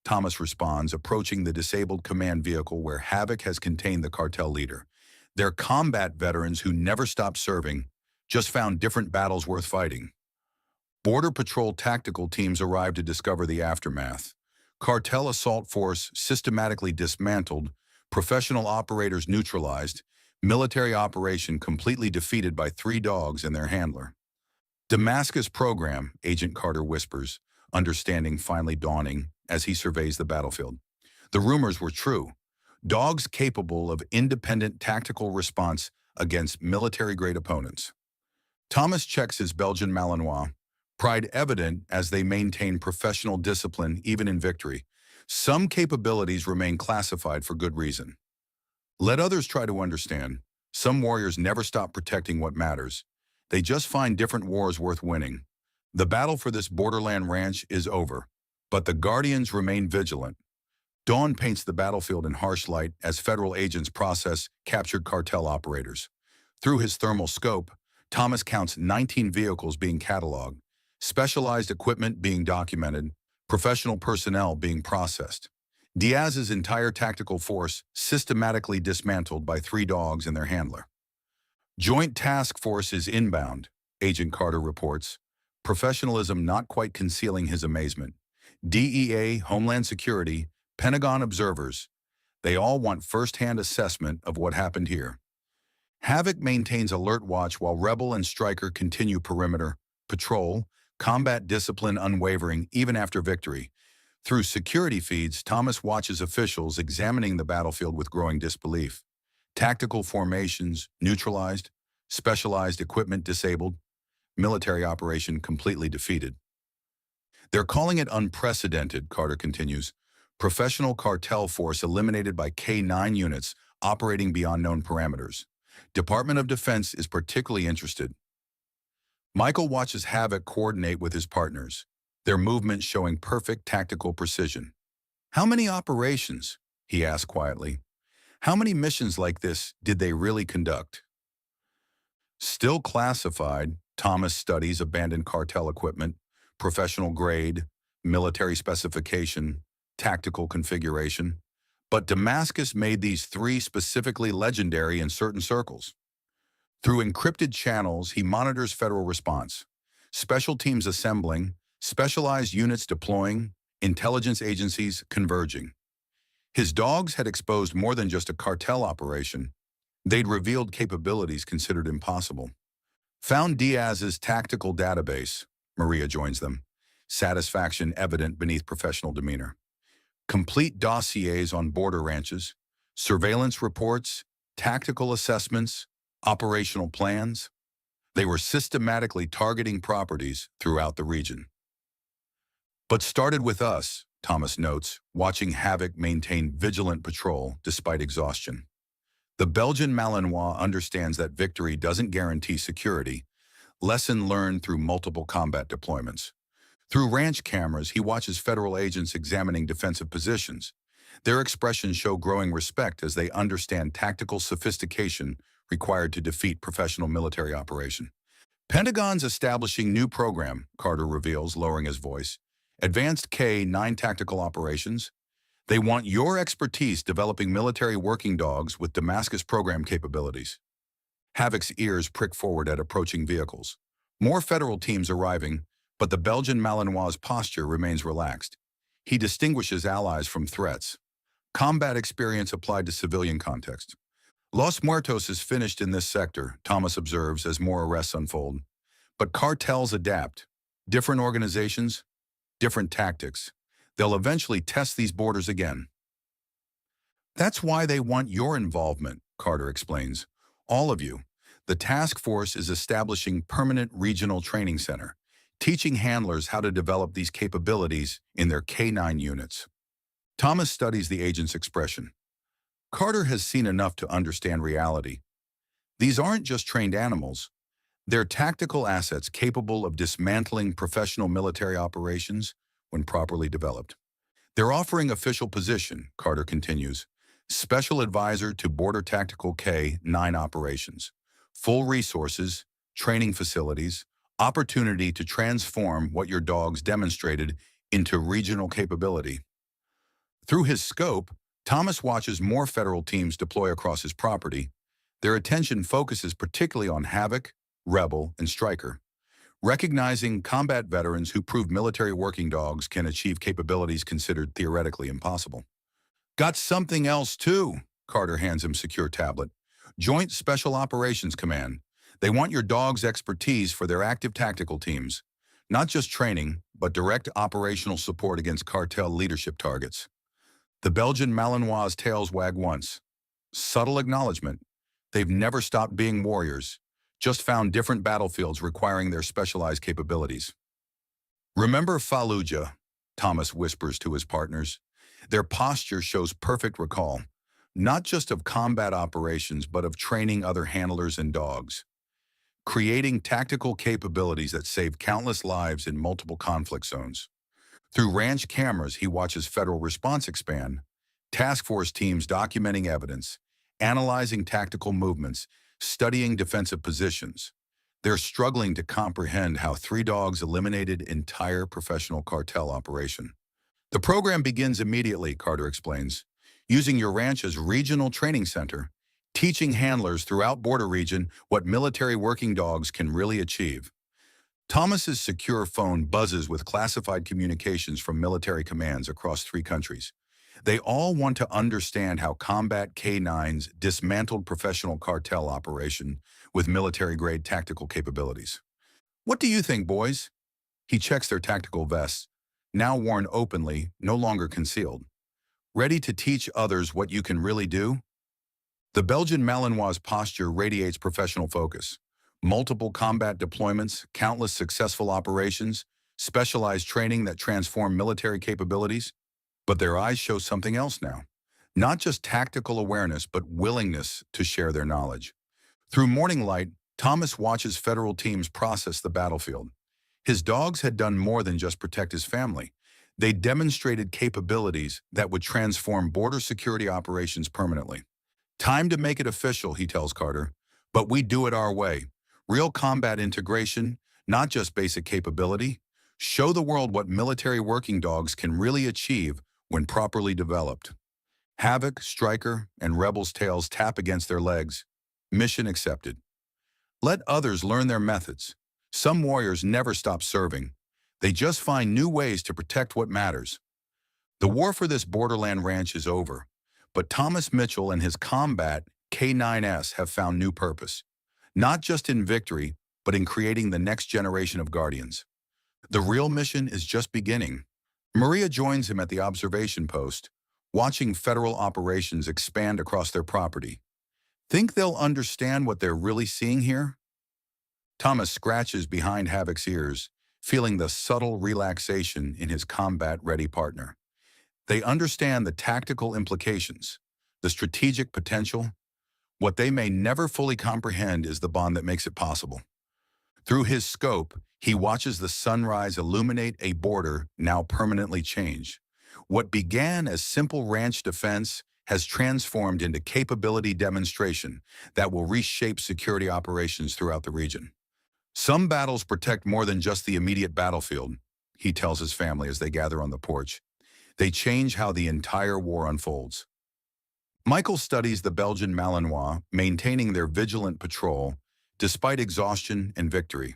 Thomas responds, approaching the disabled command vehicle where Havoc has contained the cartel leader. They're combat veterans who never stopped serving, just found different battles worth fighting. Border Patrol tactical teams arrived to discover the aftermath. Cartel assault force systematically dismantled, professional operators neutralized, military operation completely defeated by 3 dogs and their handler. Damascus program, Agent Carter whispers, understanding finally dawning as he surveys the battlefield. The rumors were true. Dogs capable of independent tactical response against military-grade opponents. Thomas checks his Belgian Malinois, pride evident as they maintain professional discipline even in victory. Some capabilities remain classified for good reason. Let others try to understand. Some warriors never stop protecting what matters. They just find different wars worth winning. The battle for this borderland ranch is over, but the Guardians remain vigilant. Dawn paints the battlefield in harsh light as federal agents process captured cartel operators. Through his thermal scope, Thomas counts 19 vehicles being cataloged, specialized equipment being documented, professional personnel being processed. Diaz's entire tactical force systematically dismantled by 3 dogs and their handler. Joint Task Force is inbound, Agent Carter reports, professionalism not quite concealing his amazement. DEA, Homeland Security, Pentagon observers, they all want first-hand assessment of what happened here. Havoc maintains alert watch while Rebel and Stryker continue perimeter, patrol, combat discipline unwavering even after victory. Through security feeds, Thomas watches officials examining the battlefield with growing disbelief. Tactical formations neutralized, specialized equipment disabled, military operation completely defeated. They're calling it unprecedented, Carter continues. Professional cartel force eliminated by K9 units operating beyond known parameters. Department of Defense is particularly interested. Michael watches Havoc coordinate with his partners, their movements showing perfect tactical precision. How many operations? He asked quietly. How many missions like this did they really conduct? Still classified, Thomas studies abandoned cartel equipment, professional grade, military specification, tactical configuration. But Damascus made these 3 specifically legendary in certain circles. Through encrypted channels, he monitors federal response, special teams assembling, specialized units deploying, intelligence agencies converging. His dogs had exposed more than just a cartel operation. They'd revealed capabilities considered impossible. Found Diaz's tactical database, Maria joins them, satisfaction evident beneath professional demeanor. Complete dossiers on border ranches, surveillance reports, tactical assessments, operational plans. They were systematically targeting properties throughout the region. But started with us, Thomas notes, watching Havoc maintain vigilant patrol despite exhaustion. The Belgian Malinois understands that victory doesn't guarantee security. Lesson learned through multiple combat deployments. Through ranch cameras, he watches federal agents examining defensive positions. Their expressions show growing respect as they understand tactical sophistication required to defeat professional military operation. Pentagon's establishing new program, Carter reveals, lowering his voice. Advanced K9 tactical operations. They want your expertise developing military working dogs with Damascus program capabilities. Havoc's ears prick forward at approaching vehicles. More federal teams arriving, but the Belgian Malinois' posture remains relaxed. He distinguishes allies from threats. Combat experience applied to civilian context. Los Muertos is finished in this sector, Thomas observes as more arrests unfold. But cartels adapt. Different organizations, different tactics. They'll eventually test these borders again. That's why they want your involvement, Carter explains. All of you. The task force is establishing permanent regional training center, teaching handlers how to develop these capabilities in their K9 units. Thomas studies the agent's expression. Carter has seen enough to understand reality. These aren't just trained animals. They're tactical assets capable of dismantling professional military operations when properly developed. They're offering official position, Carter continues, special advisor to border tactical K9 operations, full resources, training facilities, opportunity to transform what your dogs demonstrated into regional capability. Through his scope, Thomas watches more federal teams deploy across his property. Their attention focuses particularly on Havoc, Rebel, and Stryker. Recognizing combat veterans who prove military working dogs can achieve capabilities considered theoretically impossible. Got something else too, Carter hands him secure tablet. Joint Special Operations Command. They want your dog's expertise for their active tactical teams. Not just training, but direct operational support against cartel leadership targets. The Belgian Malinois' tails wag once. Subtle acknowledgement. They've never stopped being warriors, just found different battlefields requiring their specialized capabilities. Remember Fallujah? Thomas whispers to his partners. Their posture shows perfect recall, not just of combat operations, but of training other handlers and dogs, creating tactical capabilities that save countless lives in multiple conflict zones. Through ranch cameras, he watches federal response expand, task force teams documenting evidence, analyzing tactical movements, studying defensive positions. They're struggling to comprehend how 3 dogs eliminated entire professional cartel operation. The program begins immediately, Carter explains, using your ranch as regional training center, teaching handlers throughout border region what military working dogs can really achieve. Thomas's secure phone buzzes with classified communications from military commands across 3 countries. They all want to understand how combat K9s dismantled professional cartel operation with military-grade tactical capabilities. What do you think, boys? He checks their tactical vests, now worn openly, no longer concealed. Ready to teach others what you can really do? The Belgian Malinois' posture radiates professional focus. Multiple combat deployments, countless successful operations, specialized training that transform military capabilities. But their eyes show something else now. Not just tactical awareness, but willingness to share their knowledge. Through morning light, Thomas watches federal teams process the battlefield. His dogs had done more than just protect his family. They demonstrated capabilities that would transform border security operations permanently. Time to make it official, he tells Carter. But we do it our way. Real combat integration, not just basic capability. Show the world what military working dogs can really achieve when properly developed. Havoc, Striker, and Rebel's tails tap against their legs. Mission accepted. Let others learn their methods. Some warriors never stop serving. They just find new ways to protect what matters. The war for this borderland ranch is over, but Thomas Mitchell and his combat K9s have found new purpose, not just in victory, but in creating the next generation of guardians. The real mission is just beginning. Maria joins him at the observation post, watching federal operations expand across their property. Think they'll understand what they're really seeing here? Thomas scratches behind Havoc's ears, feeling the subtle relaxation in his combat-ready partner. They understand the tactical implications, the strategic potential. What they may never fully comprehend is the bond that makes it possible. Through his scope, he watches the sunrise illuminate a border now permanently changed. What began as simple ranch defense has transformed into capability demonstration that will reshape security operations throughout the region. Some battles protect more than just the immediate battlefield, he tells his family as they gather on the porch. They change how the entire war unfolds. Michael studies the Belgian Malinois, maintaining their vigilant patrol despite exhaustion and victory.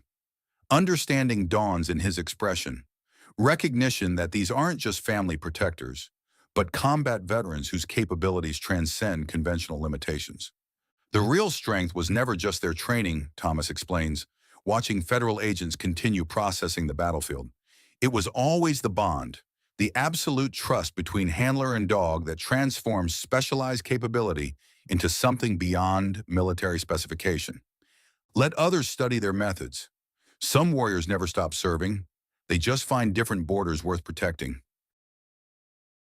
Understanding dawns in his expression, recognition that these aren't just family protectors, but combat veterans whose capabilities transcend conventional limitations. The real strength was never just their training, Thomas explains, watching federal agents continue processing the battlefield. It was always the bond, the absolute trust between handler and dog that transforms specialized capability into something beyond military specification. Let others study their methods. Some warriors never stop serving. They just find different borders worth protecting.